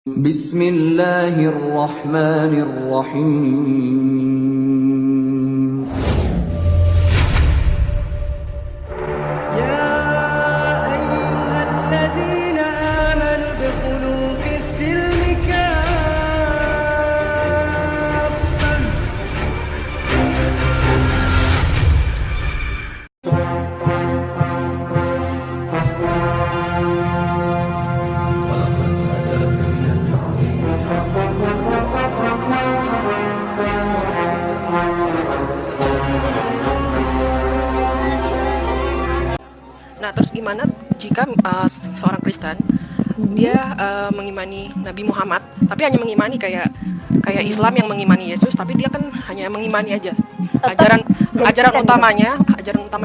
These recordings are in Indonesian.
Bismillahirrahmanirrahim. يا أيها الذين آمنوا ادخلوا في السلم كافة. Nah, terus gimana jika seorang Kristen dia mengimani Nabi Muhammad, tapi hanya mengimani kayak Islam yang mengimani Yesus, tapi dia kan hanya mengimani aja. Ajaran utamanya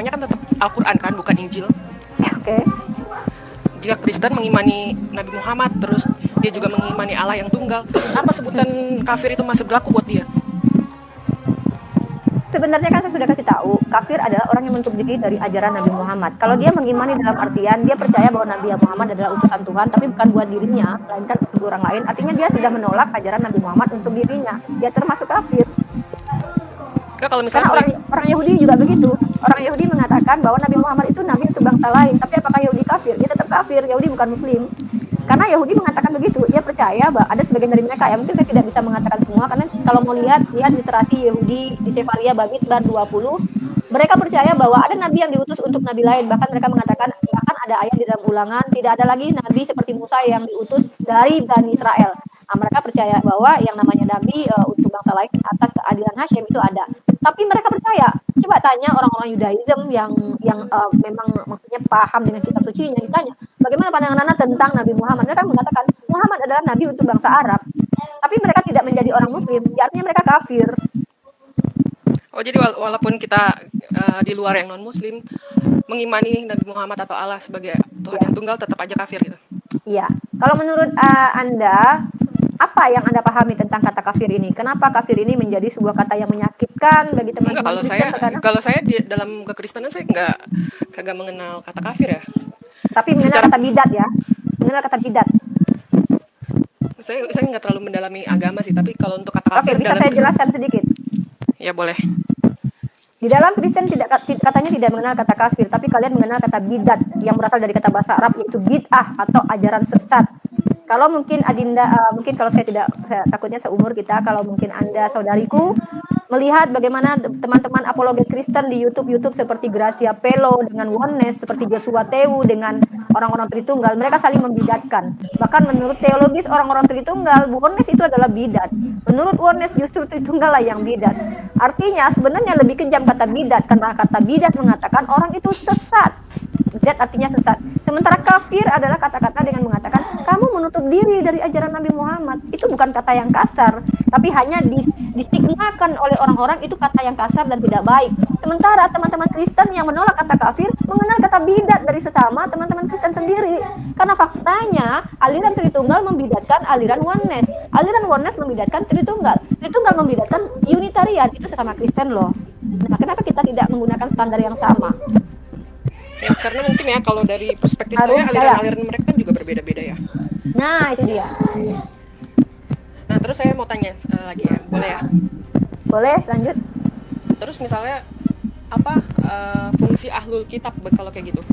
kan tetap Al-Qur'an kan, bukan Injil. Oke. Jika Kristen mengimani Nabi Muhammad, terus dia juga mengimani Allah yang tunggal, apa sebutan kafir itu masih berlaku buat dia? Sebenarnya kan saya sudah kasih tahu, kafir adalah orang yang menutup diri dari ajaran Nabi Muhammad. Kalau dia mengimani dalam artian dia percaya bahwa Nabi Muhammad adalah utusan Tuhan, tapi bukan buat dirinya, melainkan untuk orang lain. Artinya dia sudah menolak ajaran Nabi Muhammad untuk dirinya. Dia termasuk kafir. Ya, kalau Karena misalnya orang Yahudi juga begitu. Orang Yahudi mengatakan bahwa Nabi Muhammad itu nabi untuk bangsa lain. Tapi apakah Yahudi kafir? Dia tetap kafir. Yahudi bukan Muslim. Karena Yahudi mengatakan begitu. Dia percaya bahwa ada sebagian dari mereka. Ya mungkin saya tidak bisa mengatakan semua. Karena kalau mau lihat literasi Yahudi di Sefaria Bamidbar 20. Mereka percaya bahwa ada nabi yang diutus untuk nabi lain. Bahkan mereka mengatakan, bahkan ada ayat di dalam Ulangan, tidak ada lagi nabi seperti Musa yang diutus dari Bani Israel. Nah, mereka percaya bahwa yang namanya nabi untuk bangsa lain atas keadilan Hasyim itu ada. Tapi mereka percaya. Coba tanya orang-orang Yudaism yang memang maksudnya paham dengan kitab suci, yang ditanya, bagaimana pandangan Anda tentang Nabi Muhammad? Mereka mengatakan Muhammad adalah nabi untuk bangsa Arab. Tapi mereka tidak menjadi orang Muslim, artinya mereka kafir. Oh, jadi walaupun kita di luar yang non Muslim mengimani Nabi Muhammad atau Allah sebagai Tuhan yang tunggal, tetap aja kafir gitu. Iya. Kalau menurut Anda, apa yang Anda pahami tentang kata kafir ini? Kenapa kafir ini menjadi sebuah kata yang menyakitkan bagi Enggak, teman-teman Kristen? kalau saya di dalam kekristenan saya kagak mengenal kata kafir ya. Tapi mengenal kata bidat ya. Mengenal kata bidat. Saya nggak terlalu mendalami agama sih, tapi kalau untuk kata Oke, kafir bisa saya jelaskan sedikit. ya boleh. Di dalam Kristen katanya tidak mengenal kata kafir, tapi kalian mengenal kata bidat yang berasal dari kata bahasa Arab yaitu bid'ah atau ajaran sesat. Kalau mungkin Adinda, mungkin kalau takutnya seumur kita, kalau mungkin Anda saudariku melihat bagaimana teman-teman apologet Kristen di YouTube seperti Gracia Pelo dengan Oneness, seperti Joshua Tewu dengan orang-orang Tritunggal, mereka saling membidatkan. Bahkan menurut teologis orang-orang Tritunggal, Oneness itu adalah bidat. Menurut Oneness justru Tritunggal lah yang bidat. Artinya sebenarnya lebih kejam kata bidat, karena kata bidat mengatakan orang itu sesat. Bidat artinya sesat. Sementara kafir adalah kata-kata dengan mengatakan kamu menutup diri dari ajaran Nabi Muhammad. Itu bukan kata yang kasar, tapi hanya distigmakan oleh orang-orang itu kata yang kasar dan tidak baik. Sementara teman-teman Kristen yang menolak kata kafir mengenal kata bidat dari sesama teman-teman Kristen sendiri. Karena faktanya aliran Tritunggal membidatkan aliran Oneness. Aliran Oneness membidatkan Tritunggal. Tritunggal membidatkan Unitarian. Itu sesama Kristen loh. Nah, kenapa kita tidak menggunakan standar yang sama? Ya, karena mungkin ya kalau dari perspektif saya aliran-aliran mereka kan juga berbeda-beda ya. Nah, itu dia. Nah, terus saya mau tanya lagi ya, boleh ya? Boleh, lanjut. Terus misalnya apa fungsi ahlul kitab kalau kayak gitu?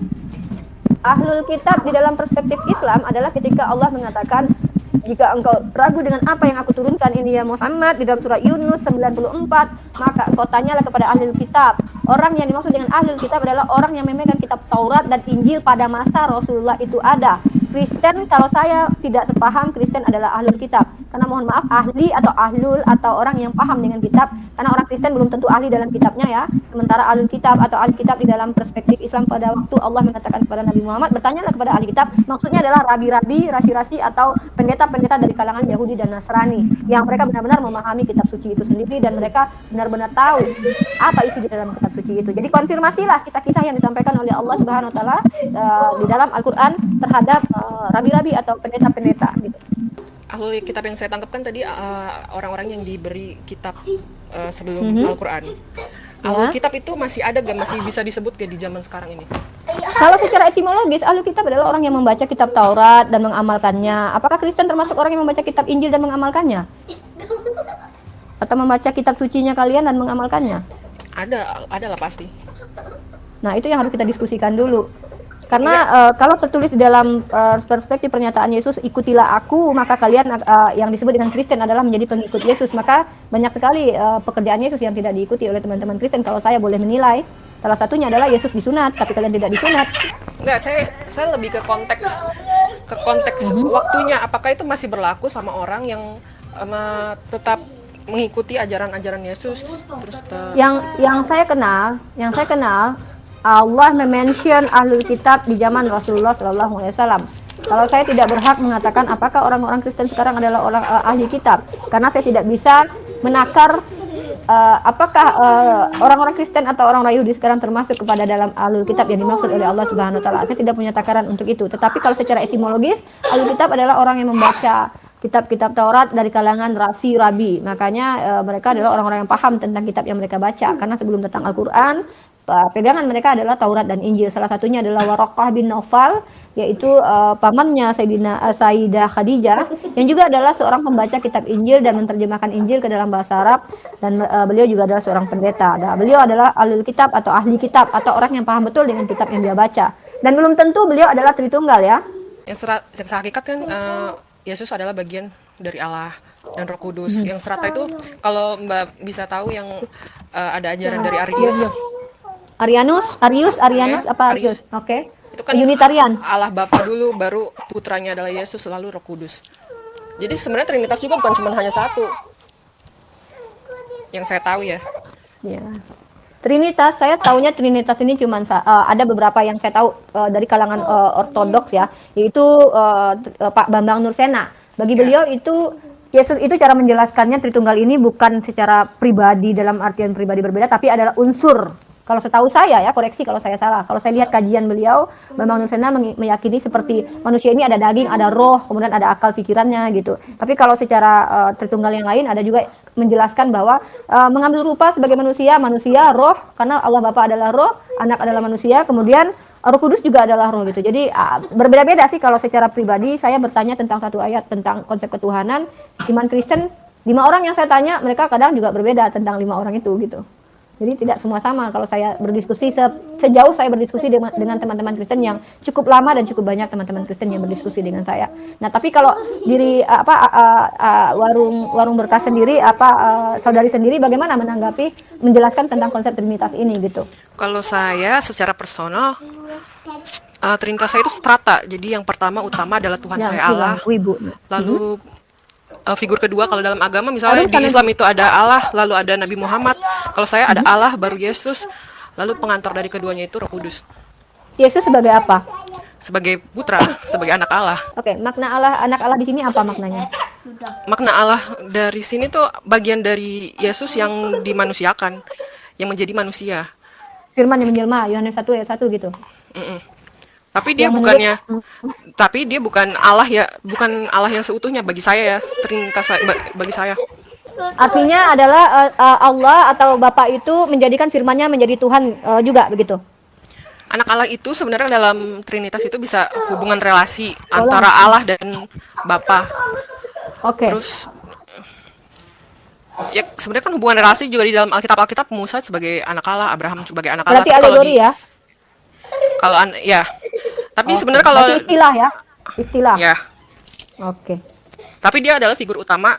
Ahlul kitab di dalam perspektif Islam adalah ketika Allah mengatakan, jika engkau ragu dengan apa yang aku turunkan ini ya Muhammad, di dalam surah Yunus 94, maka engkau tanyalah kepada ahlul kitab. Orang yang dimaksud dengan ahlul kitab adalah orang yang memegang kitab Taurat dan Injil pada masa Rasulullah itu ada. Kristen, kalau saya tidak sepaham, Kristen adalah ahlul kitab. Karena mohon maaf, ahli atau ahlul atau orang yang paham dengan kitab. Karena orang Kristen belum tentu ahli dalam kitabnya ya. Sementara ahlul kitab atau ahli kitab di dalam perspektif Islam pada waktu Allah mengatakan kepada Nabi Muhammad, bertanyalah kepada ahli kitab. Maksudnya adalah rabi-rabi, rasi-rasi atau pendeta-pendeta dari kalangan Yahudi dan Nasrani. Yang mereka benar-benar memahami kitab suci itu sendiri dan mereka benar-benar tahu apa isi di dalam kitab suci itu. Jadi konfirmasilah kisah-kisah yang disampaikan oleh Allah Subhanahu wa taala di dalam Al-Qur'an terhadap rabi-rabi atau pendeta-pendeta gitu. Ahlul kitab yang saya tangkap kan tadi orang-orang yang diberi kitab sebelum Al-Qur'an. Ahlul kitab itu masih ada gak? Masih bisa disebut gak di zaman sekarang ini? Kalau secara etimologis, ahli kitab adalah orang yang membaca kitab Taurat dan mengamalkannya. Apakah Kristen termasuk orang yang membaca kitab Injil dan mengamalkannya? Atau membaca kitab sucinya kalian dan mengamalkannya? Ada lah pasti. Nah, itu yang harus kita diskusikan dulu. Karena kalau tertulis di dalam perspektif pernyataan Yesus, ikutilah aku, maka kalian yang disebut dengan Kristen adalah menjadi pengikut Yesus. Maka banyak sekali pekerjaan Yesus yang tidak diikuti oleh teman-teman Kristen. Kalau saya boleh menilai, salah satunya adalah Yesus disunat, tapi kalian tidak disunat. Enggak, saya lebih ke konteks waktunya. Apakah itu masih berlaku sama orang yang tetap mengikuti ajaran-ajaran Yesus terus yang saya kenal Allah mention ahlul kitab di zaman Rasulullah SAW. Kalau saya tidak berhak mengatakan apakah orang-orang Kristen sekarang adalah orang ahli kitab, karena saya tidak bisa menakar apakah orang-orang Kristen atau orang Yahudi sekarang termasuk kepada dalam ahlul kitab yang dimaksud oleh Allah Subhanahu wa taala. Saya tidak punya takaran untuk itu. Tetapi kalau secara etimologis, ahlul kitab adalah orang yang membaca kitab-kitab Taurat dari kalangan rabi. Makanya mereka adalah orang-orang yang paham tentang kitab yang mereka baca, karena sebelum datang Al-Qur'an, pegangan mereka adalah Taurat dan Injil. Salah satunya adalah Waraqah bin Naufal, yaitu pamannya Sayyidah Khadijah, yang juga adalah seorang pembaca kitab Injil dan menerjemahkan Injil ke dalam bahasa Arab, dan beliau juga adalah seorang pendeta. Beliau adalah ahlul kitab atau ahli kitab atau orang yang paham betul dengan kitab yang dia baca. Dan belum tentu beliau adalah Tritunggal ya. Yang sehakikat kan Yesus adalah bagian dari Allah dan Roh Kudus. Yang serata itu kalau Mbak bisa tahu yang ada ajaran dari Arius. Arius, apa Arius? Oke. Itu kan Unitarian. Allah Bapa dulu, baru putranya adalah Yesus, lalu Roh Kudus. Jadi sebenarnya Trinitas juga bukan cuma hanya satu. Yang saya tahu ya. Ya. Trinitas, saya tahunya Trinitas ini cuma ada beberapa yang saya tahu dari kalangan ortodoks ya, yaitu Pak Bambang Nursena. Bagi beliau itu Yesus itu cara menjelaskannya Tritunggal ini bukan secara pribadi dalam artian pribadi berbeda, tapi adalah unsur. Kalau setahu saya ya, koreksi kalau saya salah. Kalau saya lihat kajian beliau, Bambang Nursena meyakini seperti manusia ini ada daging, ada roh, kemudian ada akal pikirannya gitu. Tapi kalau secara Tritunggal yang lain ada juga menjelaskan bahwa mengambil rupa sebagai manusia, roh, karena Allah Bapa adalah roh, anak adalah manusia, kemudian Roh Kudus juga adalah roh gitu. Jadi berbeda-beda sih kalau secara pribadi saya bertanya tentang satu ayat tentang konsep ketuhanan. Iman Kristen, 5 orang yang saya tanya, mereka kadang juga berbeda tentang 5 orang itu gitu. Jadi tidak semua sama. Kalau saya berdiskusi sejauh saya berdiskusi dengan teman-teman Kristen yang cukup lama dan cukup banyak teman-teman Kristen yang berdiskusi dengan saya. Nah, tapi kalau diri warung berkah sendiri saudari sendiri bagaimana menanggapi menjelaskan tentang konsep Trinitas ini gitu? Kalau saya secara personal Trinitas saya itu strata. Jadi yang pertama utama adalah Tuhan saya Allah. Lalu figur kedua kalau dalam agama misalnya di Islam itu ada Allah, lalu ada Nabi Muhammad. Kalau saya ada Allah, baru Yesus, lalu pengantar dari keduanya itu Roh Kudus. Yesus sebagai apa? Sebagai putra, sebagai anak Allah. Oke, makna Allah, anak Allah di sini apa maknanya? Makna Allah dari sini tuh bagian dari Yesus yang dimanusiakan, yang menjadi manusia. Firman yang menjelma, Yohanes 1 ayat 1 gitu. Tapi dia tapi dia bukan Allah ya, bukan Allah yang seutuhnya bagi saya ya, Trinitas bagi saya. Artinya adalah Allah atau Bapa itu menjadikan firman-Nya menjadi Tuhan juga begitu. Anak Allah itu sebenarnya dalam Trinitas itu bisa hubungan relasi antara Allah dan Bapa. Oke. Terus ya sebenarnya kan hubungan relasi juga di dalam Alkitab Musa sebagai anak Allah, Abraham sebagai anak Allah. Berarti alegori ya? Kalau ya. Tapi sebenarnya kalau istilah ya. Istilah. Ya. Oke. Tapi dia adalah figur utama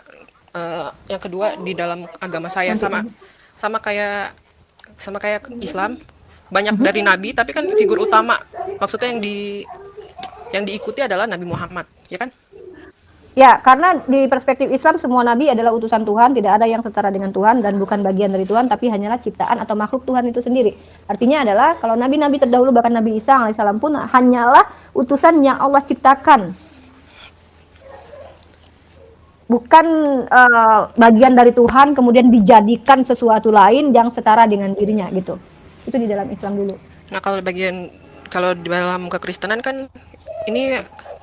yang kedua di dalam agama saya, sama kayak Islam. Banyak dari nabi, tapi kan figur utama maksudnya yang diikuti adalah Nabi Muhammad, ya kan? Ya, karena di perspektif Islam semua nabi adalah utusan Tuhan, tidak ada yang setara dengan Tuhan dan bukan bagian dari Tuhan, tapi hanyalah ciptaan atau makhluk Tuhan itu sendiri. Artinya adalah kalau nabi-nabi terdahulu bahkan Nabi Isa alaihissalam pun hanyalah utusan yang Allah ciptakan. Bukan bagian dari Tuhan kemudian dijadikan sesuatu lain yang setara dengan dirinya gitu. Itu di dalam Islam dulu. Nah, kalau di dalam kekristenan kan ini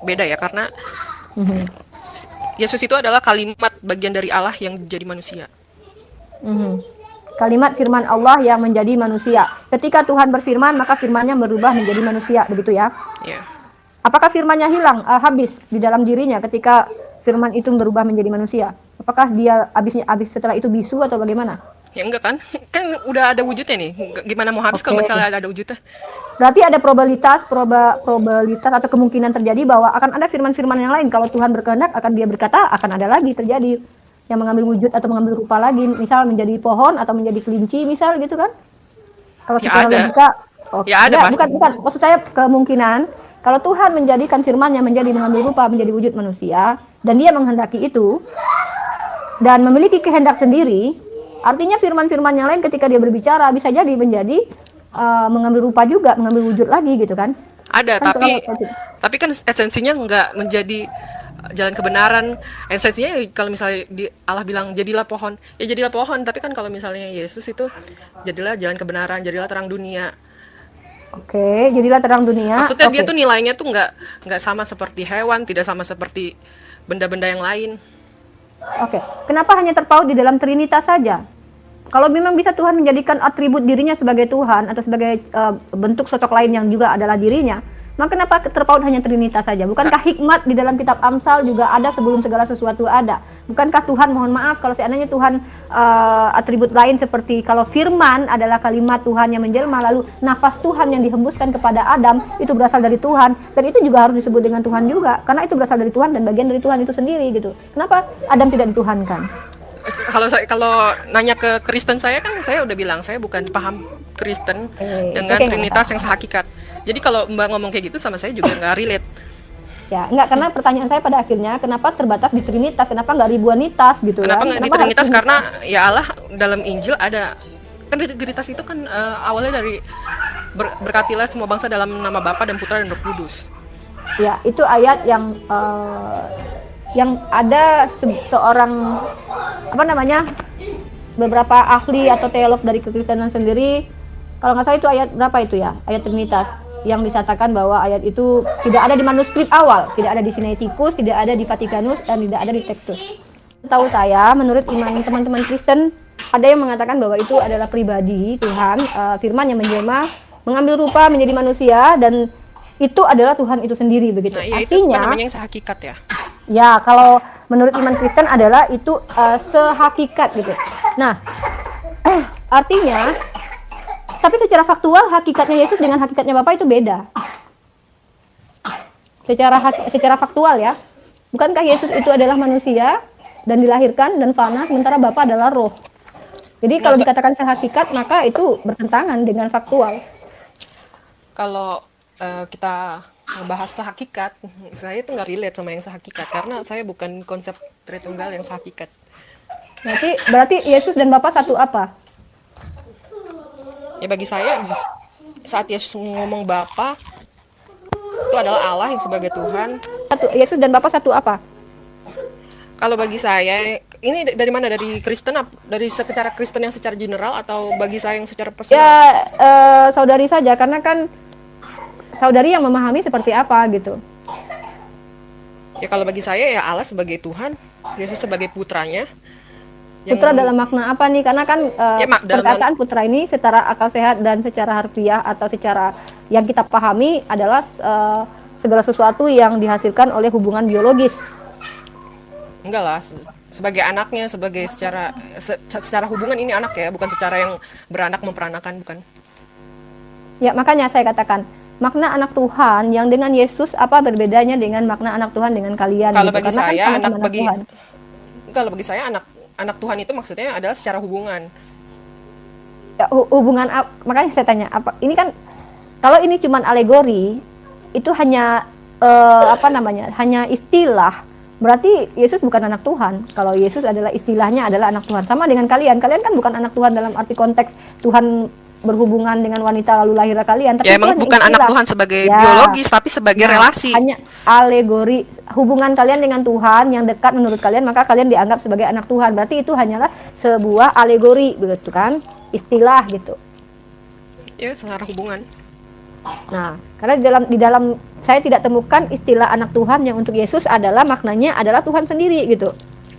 beda ya, karena Yesus itu adalah kalimat bagian dari Allah yang jadi manusia. Kalimat firman Allah yang menjadi manusia. Ketika Tuhan berfirman, maka firman-Nya berubah menjadi manusia, begitu ya. Ya. Apakah firman-Nya hilang, habis di dalam dirinya ketika firman itu berubah menjadi manusia? Apakah dia habis setelah itu bisu atau bagaimana? Ya enggak kan? Kan udah ada wujudnya nih. Gimana mau habis kalau Oke. misalnya ada wujudnya? Berarti ada probabilitas atau kemungkinan terjadi bahwa akan ada firman-firman yang lain. Kalau Tuhan berkehendak, akan dia berkata, akan ada lagi terjadi yang mengambil wujud atau mengambil rupa lagi, misal menjadi pohon atau menjadi kelinci, misal gitu kan? Kalau Ya secara ada. logika, Ya ada pasti. bukan. Maksud saya kemungkinan kalau Tuhan menjadikan firman-Nya menjadi mengambil rupa menjadi wujud manusia dan Dia menghendaki itu dan memiliki kehendak sendiri, artinya firman-firman yang lain ketika Dia berbicara bisa jadi menjadi mengambil rupa juga, mengambil wujud lagi gitu kan? Ada, Kan tapi kan esensinya nggak menjadi jalan kebenaran. Esensinya kalau misalnya Allah bilang jadilah pohon, ya jadilah pohon. Tapi kan kalau misalnya Yesus itu jadilah jalan kebenaran, jadilah terang dunia. Oke, jadilah terang dunia. Maksudnya dia Oke. tuh nilainya tuh nggak sama seperti hewan, tidak sama seperti benda-benda yang lain. Oke, kenapa hanya terpaut di dalam Trinitas saja? Kalau memang bisa Tuhan menjadikan atribut dirinya sebagai Tuhan atau sebagai bentuk sosok lain yang juga adalah dirinya, maka kenapa terpaut hanya Trinitas saja? Bukankah hikmat di dalam kitab Amsal juga ada sebelum segala sesuatu ada? Bukankah Tuhan, mohon maaf, kalau seandainya Tuhan atribut lain seperti kalau firman adalah kalimat Tuhan yang menjelma, lalu nafas Tuhan yang dihembuskan kepada Adam itu berasal dari Tuhan, dan itu juga harus disebut dengan Tuhan juga, karena itu berasal dari Tuhan dan bagian dari Tuhan itu sendiri gitu. Kenapa Adam tidak dituhankan? Kalau nanya ke Kristen saya kan saya udah bilang saya bukan paham Kristen dengan Oke, Trinitas yang sehakikat. Jadi kalau Mbak ngomong kayak gitu sama saya juga nggak relate. Ya, enggak, karena pertanyaan saya pada akhirnya kenapa terbatas di Trinitas, kenapa nggak ribuanitas gitu Kenapa kan? nggak di Kenapa Trinitas? harus Karena ya Allah dalam Injil ada kan di Trinitas itu kan awalnya dari berkatilah semua bangsa dalam nama Bapa dan Putra dan Roh Kudus. Ya, itu ayat yang ada seorang apa namanya beberapa ahli atau teolog dari kekristenan sendiri, kalau nggak salah itu ayat berapa itu ya, ayat Trinitas yang disatakan bahwa ayat itu tidak ada di manuskrip awal, tidak ada di Sinaiticus, tidak ada di Vatikanus, dan tidak ada di Textus. Tahu saya, menurut iman teman-teman Kristen, ada yang mengatakan bahwa itu adalah pribadi Tuhan, firman yang menjelma, mengambil rupa menjadi manusia, dan itu adalah Tuhan itu sendiri begitu. Nah, ya itu Artinya, namanya yang sehakikat ya. ya, kalau menurut iman Kristen adalah itu sehakikat gitu. Nah, artinya, tapi secara faktual hakikatnya Yesus dengan hakikatnya Bapa itu beda. Secara faktual ya, bukankah Yesus itu adalah manusia dan dilahirkan dan fana, sementara Bapa adalah roh. Jadi kalau dikatakan sehakikat maka itu bertentangan dengan faktual. Kalau kita ngebahas sehakikat, saya tuh nggak relate sama yang sehakikat karena saya bukan konsep Tritunggal yang sehakikat. Berarti Yesus dan Bapa satu apa? Ya bagi saya saat Yesus ngomong Bapa itu adalah Allah yang sebagai Tuhan. Yesus dan Bapa satu apa? Kalau bagi saya ini dari mana? Dari Kristen? Dari secara Kristen yang secara general atau bagi saya yang secara personal? Ya saudari saja, karena kan saudari yang memahami seperti apa gitu. Ya kalau bagi saya ya Allah sebagai Tuhan, Yesus sebagai putranya. Putra dalam makna apa nih? Karena kan perkataan putra ini secara akal sehat dan secara harfiah atau secara yang kita pahami adalah segala sesuatu yang dihasilkan oleh hubungan biologis. Enggak lah, sebagai anaknya, sebagai secara hubungan ini anak ya, bukan secara yang beranak memperanakan, bukan. Ya, makanya saya katakan makna anak Tuhan yang dengan Yesus apa berbedanya dengan makna anak Tuhan dengan kalian? Kalau gitu. bagi Karena saya kan kalau bagi saya anak Tuhan itu maksudnya adalah secara hubungan. Ya, hubungan makanya saya tanya apa? Ini kan kalau ini cuma alegori itu hanya hanya istilah. Berarti Yesus bukan anak Tuhan. Kalau Yesus adalah istilahnya adalah anak Tuhan. Sama dengan kalian. Kalian kan bukan anak Tuhan dalam arti konteks Tuhan berhubungan dengan wanita lalu lahirlah kalian. Tapi ya emang bukan istilah. Anak Tuhan sebagai biologis, tapi sebagai relasi. Hanya alegori hubungan kalian dengan Tuhan yang dekat menurut kalian, maka kalian dianggap sebagai anak Tuhan. Berarti itu hanyalah sebuah alegori, begitu kan? Istilah gitu. Ya, secara hubungan. Nah, karena di dalam saya tidak temukan istilah anak Tuhan yang untuk Yesus adalah maknanya adalah Tuhan sendiri gitu.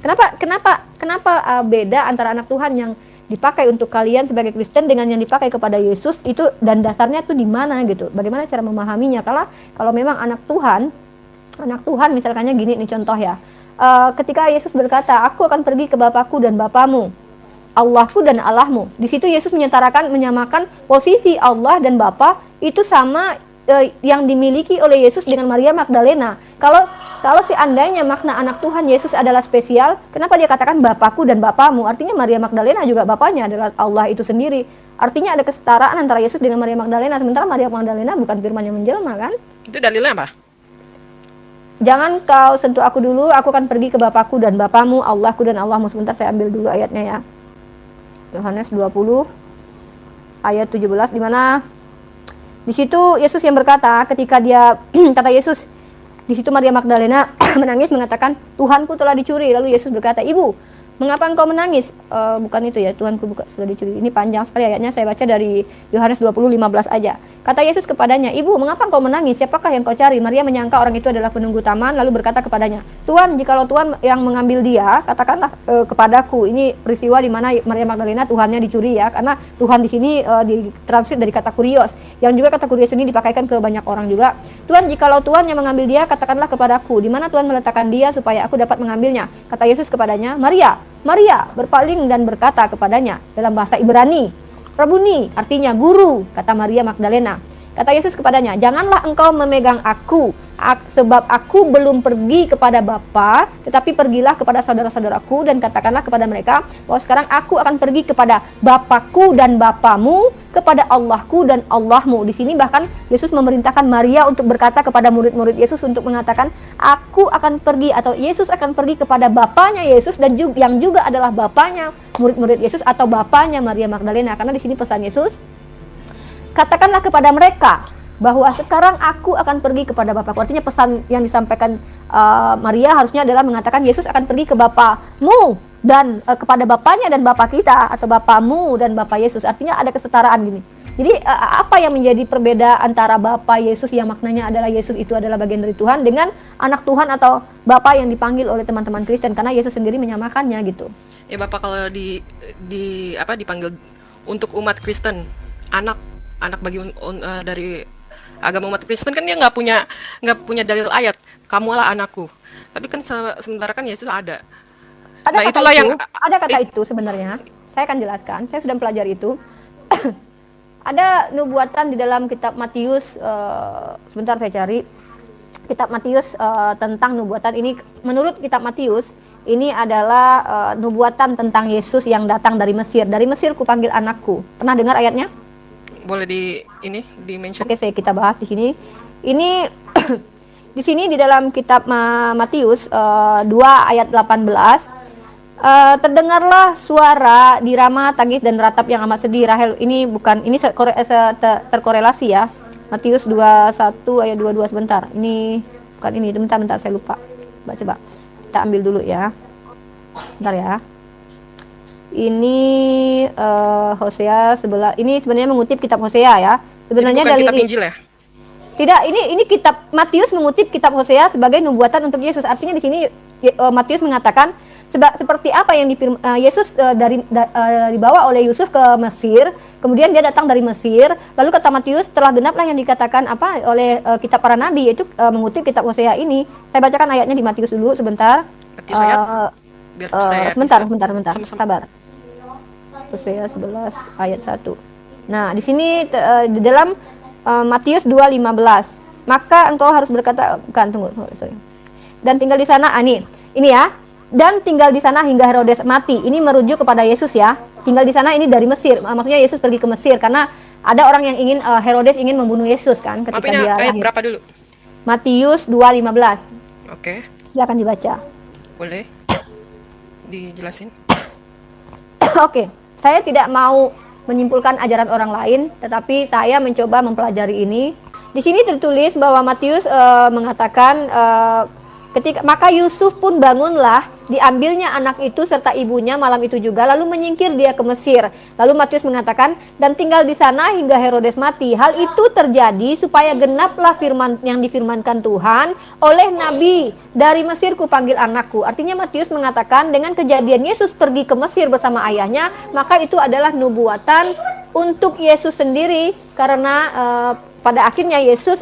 Kenapa beda antara anak Tuhan yang dipakai untuk kalian sebagai Kristen dengan yang dipakai kepada Yesus itu, dan dasarnya tuh di mana gitu. Bagaimana cara memahaminya? Kalau memang anak Tuhan misalkannya gini nih contoh ya. Ketika Yesus berkata, aku akan pergi ke Bapakku dan Bapamu, Allahku dan Allahmu. Di situ Yesus menyamakan posisi Allah dan Bapa itu sama yang dimiliki oleh Yesus dengan Maria Magdalena. Kalau seandainya makna anak Tuhan Yesus adalah spesial, kenapa dia katakan Bapakku dan Bapamu? Artinya Maria Magdalena juga bapaknya adalah Allah itu sendiri. Artinya ada kesetaraan antara Yesus dengan Maria Magdalena, sementara Maria Magdalena bukan firman yang menjelma kan? Itu dalilnya apa? Jangan kau sentuh aku dulu, aku akan pergi ke Bapakku dan Bapamu, Allahku dan Allahmu. Sebentar saya ambil dulu ayatnya ya. Yohanes 20 ayat 17, di mana di situ Yesus yang berkata, ketika dia kata Yesus, di situ Maria Magdalena menangis mengatakan, Tuhanku telah dicuri. Lalu Yesus berkata, Ibu, mengapa engkau menangis? Bukan itu ya, Tuhanku sudah dicuri. Ini panjang sekali ayatnya, saya baca dari Yohanes 20:15 aja. Kata Yesus kepadanya, Ibu, mengapa engkau menangis? Siapakah yang kau cari? Maria menyangka orang itu adalah penunggu taman, lalu berkata kepadanya, Tuhan, jikalau Tuhan yang mengambil dia, katakanlah kepadaku. Ini peristiwa di mana Maria Magdalena Tuhannya dicuri ya, karena Tuhan di sini ditranslate dari kata kurios, yang juga kata kurios ini dipakaikan ke banyak orang juga. Tuhan, jikalau Tuhan yang mengambil dia, katakanlah kepadaku, di mana Tuhan meletakkan dia supaya aku dapat mengambilnya. Kata Yesus kepadanya, Maria. Maria berpaling dan berkata kepadanya dalam bahasa Ibrani, Rabuni, artinya guru, kata Maria Magdalena. Kata Yesus kepadanya, janganlah engkau memegang aku, sebab aku belum pergi kepada Bapa, tetapi pergilah kepada saudara-saudaraku dan katakanlah kepada mereka bahwa sekarang aku akan pergi kepada Bapakku dan Bapamu, kepada Allahku dan Allahmu. Di sini bahkan Yesus memerintahkan Maria untuk berkata kepada murid-murid Yesus untuk mengatakan, aku akan pergi, atau Yesus akan pergi kepada Bapanya Yesus dan yang juga adalah Bapanya murid-murid Yesus atau Bapanya Maria Magdalena. Karena di sini pesan Yesus, katakanlah kepada mereka bahwa sekarang aku akan pergi kepada Bapakku. Artinya pesan yang disampaikan Maria harusnya adalah mengatakan Yesus akan pergi ke Bapamu dan kepada Bapaknya dan Bapa kita, atau Bapamu dan Bapa Yesus. Artinya ada kesetaraan gini. Jadi apa yang menjadi perbedaan antara Bapa Yesus yang maknanya adalah Yesus itu adalah bagian dari Tuhan dengan anak Tuhan atau Bapa yang dipanggil oleh teman-teman Kristen, karena Yesus sendiri menyamakannya gitu. Ya Bapak, kalau dipanggil untuk umat Kristen, anak bagi dari agama umat Kristen kan dia nggak punya dalil ayat, kamulah anakku. Tapi kan sementara kan Yesus ada. Ada kata itu sebenarnya. Saya akan jelaskan. Saya sudah pelajari itu. Ada nubuatan di dalam kitab Matius. Sebentar saya cari. Kitab Matius tentang nubuatan ini. Menurut kitab Matius, ini adalah nubuatan tentang Yesus yang datang dari Mesir. Dari Mesir kupanggil anakku. Pernah dengar ayatnya? Boleh di mention. Oke, kita bahas di sini. Ini di sini di dalam kitab Matius 2 ayat 18. Terdengarlah suara di Rama tangis dan ratap yang amat sedih. Rahel, ini terkorelasi ya. Matius 21 ayat 22 sebentar. Ini bukan ini, bentar saya lupa. Coba. Kita ambil dulu ya. Bentar ya. Ini Hosea 11. Ini sebenarnya mengutip kitab Hosea ya. Sebenarnya bukan kitab Injil ya? Tidak, ini kitab Matius mengutip kitab Hosea sebagai nubuatan untuk Yesus. Artinya di sini Matius mengatakan seperti apa yang Yesus dibawa oleh Yusuf ke Mesir, kemudian dia datang dari Mesir. Lalu kata Matius, telah genaplah yang dikatakan oleh kitab para nabi, yaitu mengutip kitab Hosea ini. Saya bacakan ayatnya di Matius dulu sebentar. Matius ayat biar saya sebentar. sama-sama. Sabar. Hosea 11 ayat 1. Nah, di sini di dalam Matius 2:15. Maka engkau harus berkata, sorry. Dan tinggal di sana, ini ya. Dan tinggal di sana hingga Herodes mati. Ini merujuk kepada Yesus ya. Tinggal di sana ini dari Mesir. Maksudnya Yesus pergi ke Mesir karena ada orang yang ingin Herodes ingin membunuh Yesus kan ketika dia ayat lahir. Berapa dulu? Matius 2:15. Oke. Silakan dibaca. Boleh dijelasin? Oke. Saya tidak mau menyimpulkan ajaran orang lain, tetapi saya mencoba mempelajari ini. Di sini tertulis bahwa Matius mengatakan maka Yusuf pun bangunlah Diambilnya anak itu serta ibunya malam itu juga, lalu menyingkir dia ke Mesir. Lalu Matius mengatakan, dan tinggal di sana hingga Herodes mati. Hal itu terjadi supaya genaplah firman yang difirmankan Tuhan oleh Nabi, dari Mesir kupanggil anakku. Artinya Matius mengatakan dengan kejadian Yesus pergi ke Mesir bersama ayahnya, maka itu adalah nubuatan untuk Yesus sendiri, karena pada akhirnya Yesus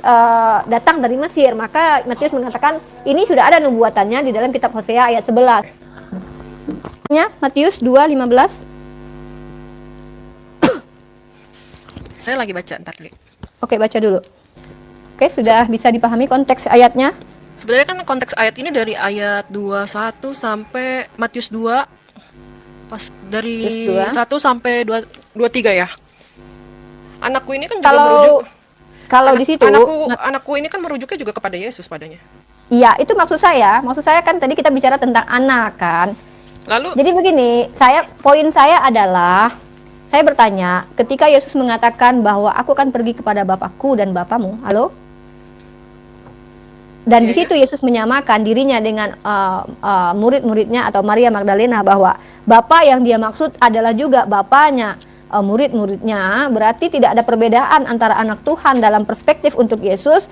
datang dari Mesir. Maka Matius mengatakan ini sudah ada nubuatannya di dalam kitab Hosea ayat 11. Matius 2:15. Saya lagi baca, ntar dulu. Oke, baca dulu. Oke, sudah bisa dipahami konteks ayatnya? Sebenarnya kan konteks ayat ini dari ayat 21 sampai Matius 2, pas dari 1 sampai 23 ya. Anakku ini kan juga merujuk. Kalau di situ anakku ini kan merujuknya juga kepada Yesus padanya. Iya, itu maksud saya. Maksud saya kan tadi kita bicara tentang anak kan. Lalu jadi begini, poin saya adalah saya bertanya, ketika Yesus mengatakan bahwa aku akan pergi kepada Bapakku dan Bapamu, halo? Dan di situ Yesus menyamakan dirinya dengan murid-muridnya atau Maria Magdalena, bahwa Bapa yang dia maksud adalah juga Bapanya murid-muridnya. Berarti tidak ada perbedaan antara anak Tuhan dalam perspektif untuk Yesus,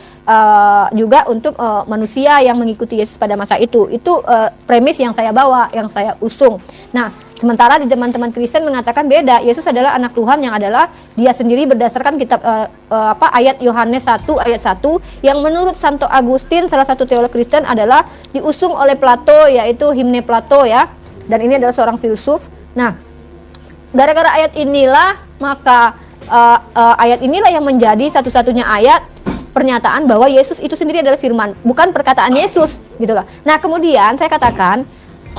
juga untuk manusia yang mengikuti Yesus pada masa itu. Itu premis yang saya bawa, yang saya usung. Nah, sementara di teman-teman Kristen mengatakan beda. Yesus adalah anak Tuhan yang adalah dia sendiri berdasarkan kitab ayat Yohanes 1 ayat 1 yang menurut Santo Agustin, salah satu teolog Kristen, adalah diusung oleh Plato, yaitu himne Plato ya. Dan ini adalah seorang filsuf. Nah, gara-gara ayat inilah, maka ayat inilah yang menjadi satu-satunya ayat pernyataan bahwa Yesus itu sendiri adalah firman, bukan perkataan Yesus gitu loh. Nah, kemudian saya katakan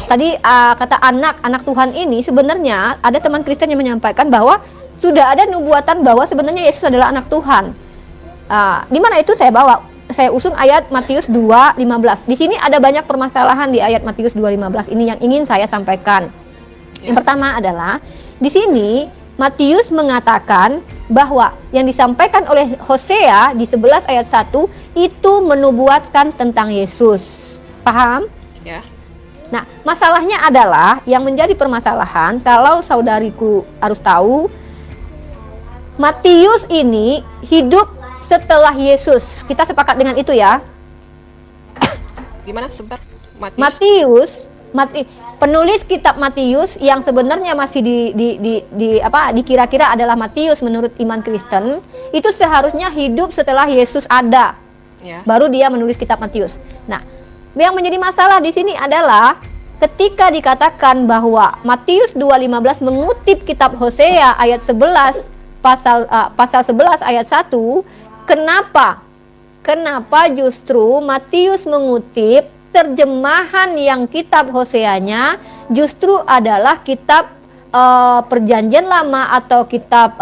tadi kata anak Tuhan ini, sebenarnya ada teman Kristen yang menyampaikan bahwa sudah ada nubuatan bahwa sebenarnya Yesus adalah anak Tuhan. Di mana itu saya usung ayat Matius 2:15. Di sini ada banyak permasalahan di ayat Matius 2:15 ini yang ingin saya sampaikan. Yang pertama adalah di sini Matius mengatakan bahwa yang disampaikan oleh Hosea di 11 ayat 1 itu menubuatkan tentang Yesus. Paham? Ya. Nah, masalahnya adalah yang menjadi permasalahan, kalau saudariku harus tahu, Matius ini hidup setelah Yesus. Kita sepakat dengan itu ya. Gimana sebentar? Penulis kitab Matius yang sebenarnya masih dikira-kira adalah Matius menurut iman Kristen, itu seharusnya hidup setelah Yesus ada. Ya. Baru dia menulis kitab Matius. Nah, yang menjadi masalah di sini adalah ketika dikatakan bahwa Matius 2:15 mengutip kitab Hosea ayat 11 pasal 11 ayat 1, kenapa justru Matius mengutip terjemahan yang kitab Hoseanya justru adalah kitab Perjanjian Lama atau kitab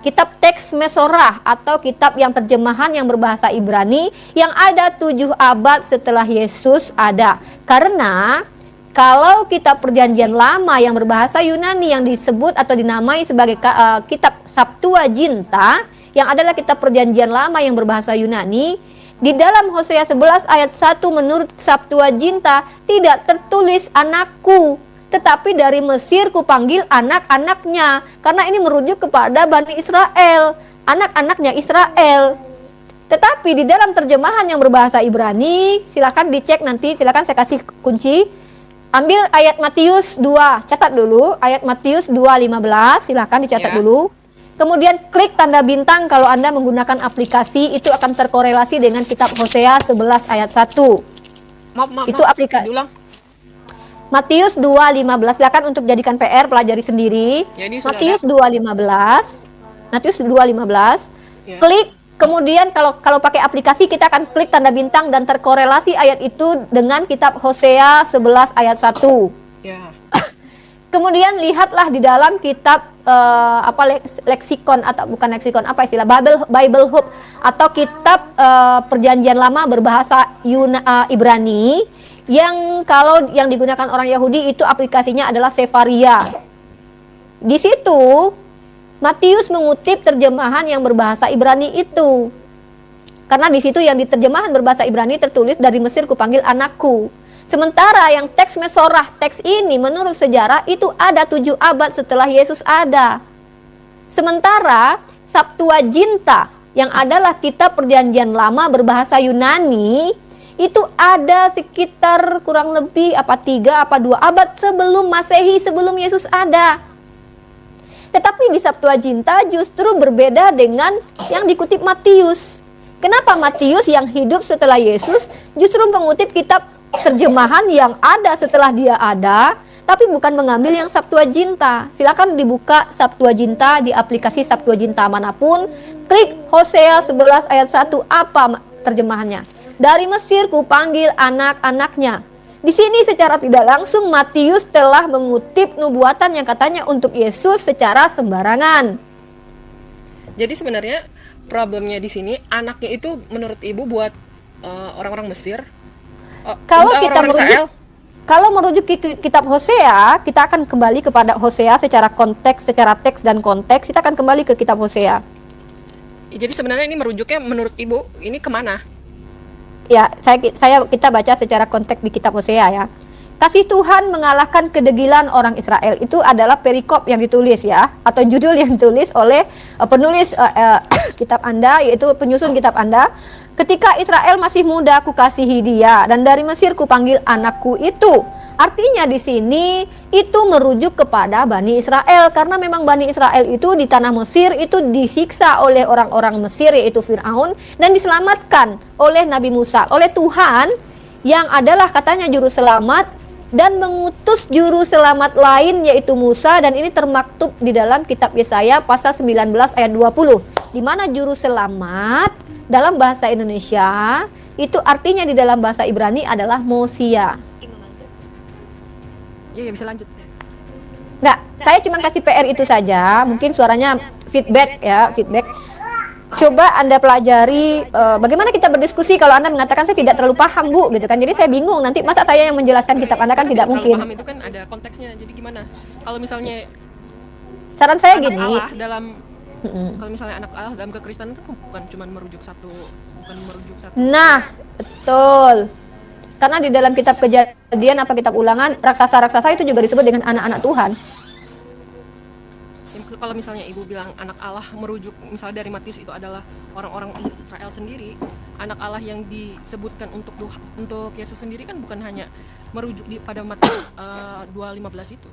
kitab teks Mesorah atau kitab yang terjemahan yang berbahasa Ibrani yang ada 7 abad setelah Yesus ada. Karena kalau kitab Perjanjian Lama yang berbahasa Yunani yang disebut atau dinamai sebagai kitab Septuaginta, yang adalah kitab Perjanjian Lama yang berbahasa Yunani, di dalam Hosea 11 ayat 1 menurut Septuaginta tidak tertulis anakku, tetapi dari Mesir kupanggil anak-anaknya, karena ini merujuk kepada Bani Israel, anak-anaknya Israel. Tetapi di dalam terjemahan yang berbahasa Ibrani, silakan dicek nanti, silakan saya kasih kunci. Ambil ayat Matius 2, catat dulu ayat Matius 2:15, silakan dicatat dulu. Kemudian klik tanda bintang kalau Anda menggunakan aplikasi, itu akan terkorelasi dengan kitab Hosea 11 ayat 1. Itu aplikasi. Matius 2:15, silakan untuk jadikan PR, pelajari sendiri. Matius 2:15. Ya. Klik, kemudian kalau pakai aplikasi kita akan klik tanda bintang dan terkorelasi ayat itu dengan kitab Hosea 11 ayat 1. Ya. Kemudian lihatlah di dalam kitab leksikon atau bukan leksikon, Bible Hub atau kitab Perjanjian Lama berbahasa Ibrani, yang kalau yang digunakan orang Yahudi itu aplikasinya adalah Sefaria. Di situ Matius mengutip terjemahan yang berbahasa Ibrani itu. Karena di situ yang diterjemahan berbahasa Ibrani tertulis dari Mesir kupanggil anakku. Sementara yang teks Mesorah, teks ini menurut sejarah itu ada 7 abad setelah Yesus ada. Sementara Septuaginta yang adalah kitab perjanjian lama berbahasa Yunani itu ada sekitar kurang lebih 2 abad sebelum Masehi, sebelum Yesus ada. Tetapi di Septuaginta justru berbeda dengan yang dikutip Matius. Kenapa Matius yang hidup setelah Yesus justru mengutip kitab terjemahan yang ada setelah dia ada, tapi bukan mengambil yang Septuaginta? Silakan dibuka Septuaginta di aplikasi Septuaginta manapun, klik Hosea 11 ayat 1, apa terjemahannya? Dari Mesir kupanggil anak-anaknya. Di sini secara tidak langsung Matius telah mengutip nubuatan yang katanya untuk Yesus secara sembarangan. Jadi sebenarnya problemnya di sini anaknya itu menurut ibu buat orang-orang Mesir. Kalau untuk kita orang-orang merujuk, Israel. kalau merujuk ke kitab Hosea, kita akan kembali kepada Hosea secara konteks, secara teks dan konteks. Kita akan kembali ke kitab Hosea. Jadi sebenarnya ini merujuknya menurut ibu ini kemana? Ya, kita baca secara konteks di kitab Hosea ya. Kasih Tuhan mengalahkan kedegilan orang Israel. Itu adalah perikop yang ditulis ya, atau judul yang ditulis oleh penulis kitab Anda, yaitu penyusun kitab Anda. Ketika Israel masih muda, kukasihi dia, dan dari Mesir kupanggil anakku itu. Artinya di sini itu merujuk kepada Bani Israel, karena memang Bani Israel itu di tanah Mesir itu disiksa oleh orang-orang Mesir, yaitu Fir'aun, dan diselamatkan oleh Nabi Musa, oleh Tuhan yang adalah katanya juru selamat, dan mengutus juru selamat lain yaitu Musa, dan ini termaktub di dalam kitab Yesaya pasal 19 ayat 20, di mana juru selamat dalam bahasa Indonesia itu artinya di dalam bahasa Ibrani adalah Mosia. Iya, bisa lanjut. Enggak, saya cuma kasih PR itu saja. Mungkin suaranya feedback ya, feedback. Coba Anda pelajari bagaimana kita berdiskusi kalau Anda mengatakan saya tidak terlalu paham, Bu, gitu kan. Jadi saya bingung nanti masa saya yang menjelaskan kitab Anda kan tidak mungkin. Paham itu kan ada konteksnya. Jadi gimana? Kalau misalnya Saran saya anak gini. Allah dalam kalau misalnya anak Allah dalam kekristenan kan bukan cuma merujuk satu. Nah, betul. Karena di dalam kitab Kejadian apa kitab Ulangan, raksasa-raksasa itu juga disebut dengan anak-anak Tuhan. Kalau misalnya ibu bilang anak Allah merujuk misalnya dari Matius itu adalah orang-orang Israel sendiri, anak Allah yang disebutkan untuk Yesus sendiri kan bukan hanya merujuk pada Matius 2:15 itu.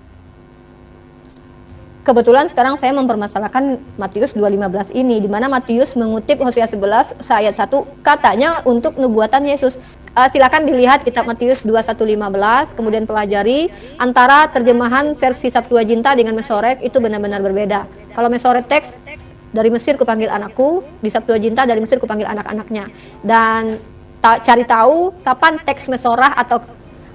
Kebetulan sekarang saya mempermasalahkan Matius 2:15 ini, di mana Matius mengutip Hosea 11 ayat 1 katanya untuk nubuatan Yesus. Silakan dilihat kitab Matius 21:15, kemudian pelajari antara terjemahan versi Septuaginta dengan Mesorek itu benar-benar berbeda. Kalau Mesorek teks dari Mesir kupanggil anakku, di Septuaginta dari Mesir kupanggil anak-anaknya. Dan cari tahu kapan teks Mesorah atau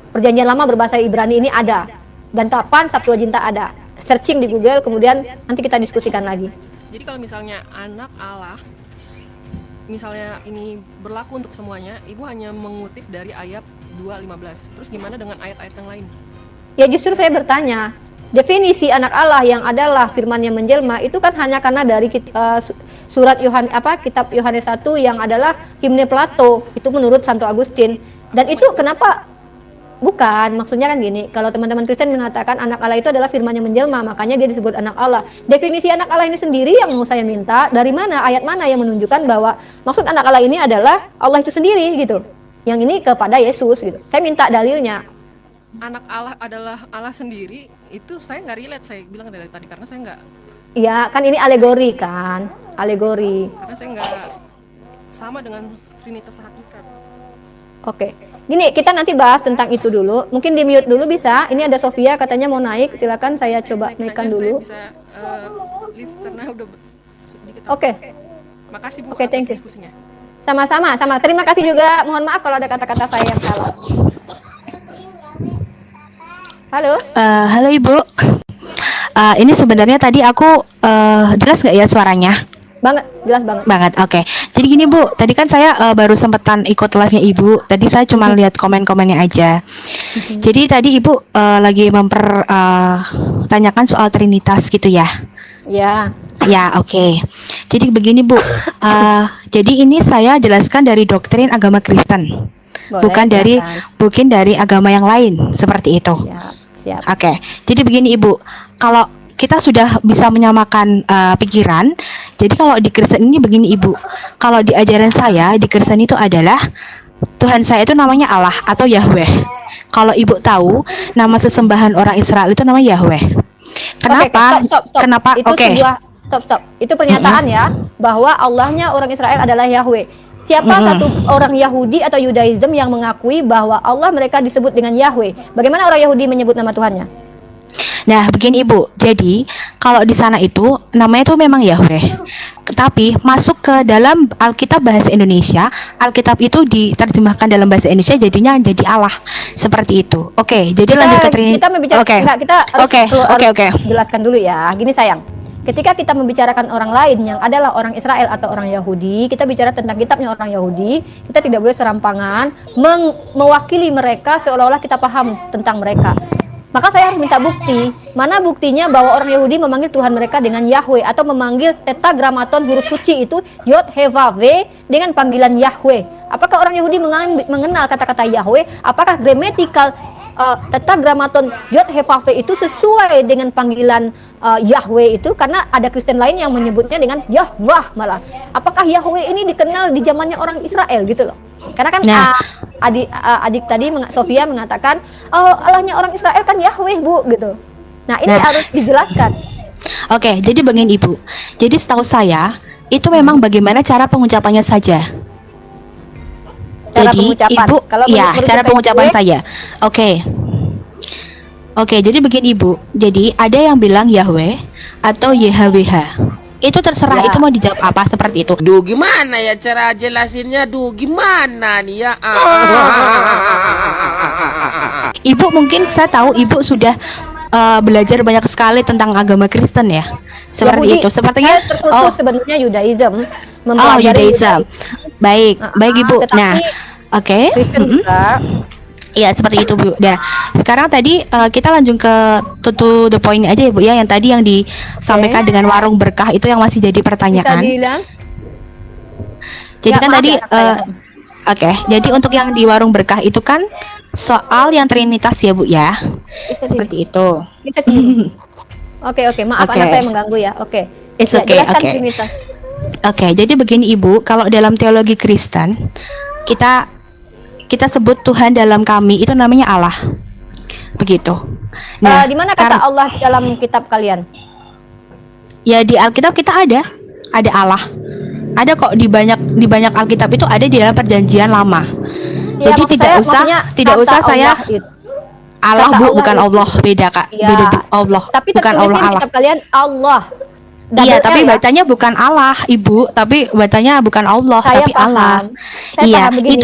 perjanjian lama berbahasa Ibrani ini ada dan kapan Septuaginta ada. Searching di Google, kemudian nanti kita diskusikan lagi. Jadi kalau misalnya anak Allah misalnya ini berlaku untuk semuanya, ibu hanya mengutip dari ayat 2:15. Terus gimana dengan ayat-ayat yang lain? Ya justru saya bertanya, definisi anak Allah yang adalah firman yang menjelma itu kan hanya karena dari surat kitab Yohanes 1 yang adalah himne Plato, itu menurut Santo Agustin. Dan itu kenapa bukan, maksudnya kan gini, kalau teman-teman Kristen mengatakan anak Allah itu adalah firman yang menjelma, makanya dia disebut anak Allah. Definisi anak Allah ini sendiri yang mau saya minta, dari mana, ayat mana yang menunjukkan bahwa maksud anak Allah ini adalah Allah itu sendiri gitu. Yang ini kepada Yesus gitu. Saya minta dalilnya. Anak Allah adalah Allah sendiri, itu saya nggak relate, saya bilang dari tadi, karena saya nggak. Iya, kan ini alegori kan, alegori. Karena saya nggak sama dengan Trinitas hakikat. Oke. Gini, kita nanti bahas tentang itu dulu. Mungkin di mute dulu bisa. Ini ada Sofia katanya mau naik. Silakan saya coba naikkan dulu. Saya bisa live karena udah sedikit. Oke. Makasih Bu Oke, atas thank you. diskusinya. Sama-sama, sama. Terima kasih juga. Mohon maaf kalau ada kata-kata saya yang salah. Halo. Halo Ibu. Ini sebenarnya tadi aku jelas nggak ya suaranya? Banget, jelas banget. Banget, oke. Jadi gini Bu, tadi kan saya baru sempetan ikut live-nya Ibu. Tadi saya cuma lihat komen-komennya aja. Jadi tadi Ibu lagi tanyakan soal Trinitas gitu ya? Ya. Ya, oke. Jadi begini Bu, jadi ini saya jelaskan dari doktrin agama Kristen. Boleh, bukan dari agama yang lain, seperti itu. Siap. Oke, jadi begini Ibu, kalau kita sudah bisa menyamakan pikiran, jadi kalau di Kristen ini begini Ibu, kalau di ajaran saya di Kristen itu adalah Tuhan saya itu namanya Allah atau Yahweh. Kalau Ibu tahu, nama sesembahan orang Israel itu namanya Yahweh. Kenapa? Stop. Kenapa? Itu stop. Itu pernyataan ya, bahwa Allahnya orang Israel adalah Yahweh. Siapa satu orang Yahudi atau Yudaism yang mengakui bahwa Allah mereka disebut dengan Yahweh? Bagaimana orang Yahudi menyebut nama Tuhannya? Nah, begini Ibu. Jadi, kalau di sana itu namanya itu memang Yahweh. Tapi masuk ke dalam Alkitab bahasa Indonesia, Alkitab itu diterjemahkan dalam bahasa Indonesia jadinya jadi Allah. Seperti itu. Oke, jadi lanjut ke Trinity. Kita membicarakan kita harus jelaskan dulu ya. Gini sayang. Ketika kita membicarakan orang lain yang adalah orang Israel atau orang Yahudi, kita bicara tentang kitabnya orang Yahudi, kita tidak boleh serampangan mewakili mereka seolah-olah kita paham tentang mereka. Maka saya harus minta bukti. Mana buktinya bahwa orang Yahudi memanggil Tuhan mereka dengan Yahweh atau memanggil tetragrammaton huruf suci itu Yod He Vav Ve dengan panggilan Yahweh? Apakah orang Yahudi mengenal kata-kata Yahweh? Apakah gramatikal tetragrammaton Yod He Vav Ve itu sesuai dengan panggilan Yahweh itu? Karena ada Kristen lain yang menyebutnya dengan Yahwah malah. Apakah Yahweh ini dikenal di zamannya orang Israel gitu loh? Karena kan adik tadi Sofia mengatakan, oh Allahnya orang Israel kan Yahweh Bu gitu. Nah ini harus dijelaskan. Oke, jadi begini Ibu. Jadi setahu saya itu memang bagaimana cara pengucapannya saja. Cara Jadi pengucapan. Ibu, Kalau cara pengucapan saya. Oke, jadi begini Ibu. Jadi ada yang bilang Yahweh atau YHWH. Itu terserah itu mau dijawab apa seperti itu. Duh, gimana ya cara jelasinnya? Duh, gimana nih ya? Ibu mungkin saya tahu Ibu sudah belajar banyak sekali tentang agama Kristen ya. Seperti Yahudi, itu. Sepertinya terkhusus sebenarnya Yudaism. Yudaism. Baik Ibu. Nah, oke. Kristen juga. Iya seperti itu Bu. Nah, sekarang tadi kita lanjut ke to the point aja ya Bu ya. Yang tadi yang disampaikan dengan warung berkah itu yang masih jadi pertanyaan. Bisa dibilang? Jadi Ya, kan maaf tadi ya, jadi untuk yang di warung berkah itu kan soal yang Trinitas ya Bu ya. Seperti itu. Oke, maaf anak saya mengganggu ya. Oke. It's Ya, okay, jelaskan oke. Trinitas. Oke, jadi begini Ibu, kalau dalam teologi Kristen kita sebut Tuhan dalam kami itu namanya Allah. Begitu. Di mana kata Allah di dalam kitab kalian? Ya di Alkitab kita ada Allah. Ada kok di banyak Alkitab itu ada di dalam perjanjian lama. Ya, Jadi tidak usah saya Allah Bu, bukan Allah, beda Kak. Ya. Beda Allah. Tapi bukan tertulisnya Allah. di kitab kalian Allah. Iya, tapi ya? bacanya bukan Allah, Ibu. Tapi bacanya bukan Allah, Saya tapi paham. Allah. Saya Iya, paham begini.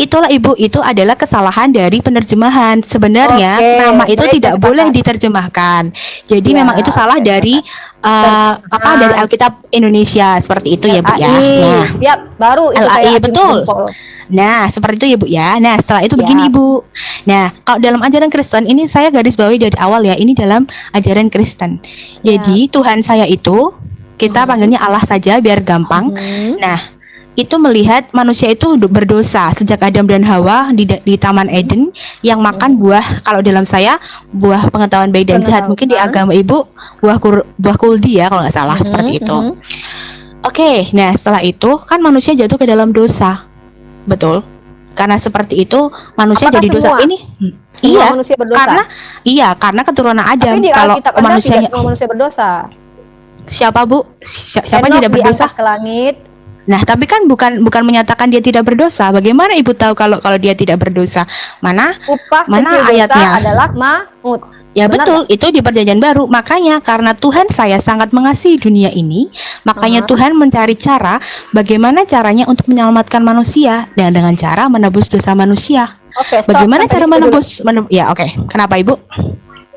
itulah Ibu, itu adalah kesalahan dari penerjemahan. Sebenarnya Oke, nama itu baik, tidak saya boleh paham. diterjemahkan. Jadi Siap, memang itu salah saya dari dari Alkitab Indonesia seperti itu ya Bu ya. Nah, Siap, baru itu LAI, saya acung betul. jempol. Nah, seperti itu ya Bu ya. Nah, setelah itu begini Siap. Bu. Nah, kalau dalam ajaran Kristen ini saya garis bawahi dari awal ya, ini dalam ajaran Kristen. Jadi Tuhan saya itu kita panggilnya Allah saja biar gampang. Nah, itu melihat manusia itu berdosa sejak Adam dan Hawa di Taman Eden yang makan buah, kalau dalam saya buah pengetahuan baik dan jahat, mungkin di agama Ibu buah kuldi ya kalau nggak salah, seperti itu. Oke, nah setelah itu kan manusia jatuh ke dalam dosa, betul? Karena seperti itu manusia Apakah jadi dosa semua? ini. Semua manusia berdosa? Karena keturunan Adam. Tapi di Kalau Alkitab Anda manusia tidak semua manusia berdosa. siapa Bu? Siapa Henok yang tidak berdosa? diangkat ke langit. Nah, tapi kan bukan menyatakan dia tidak berdosa. Bagaimana Ibu tahu kalau dia tidak berdosa? Mana Upah Mana kecil ayatnya? dosa adalah maut. Ya Benar betul, itu di perjanjian baru. Makanya karena Tuhan saya sangat mengasihi dunia ini, makanya Tuhan mencari cara bagaimana caranya untuk menyelamatkan manusia dan dengan cara menebus dosa manusia. Oke, stop. Bagaimana Sampai cara di situ dulu. menebus? Ya, oke. Kenapa Ibu?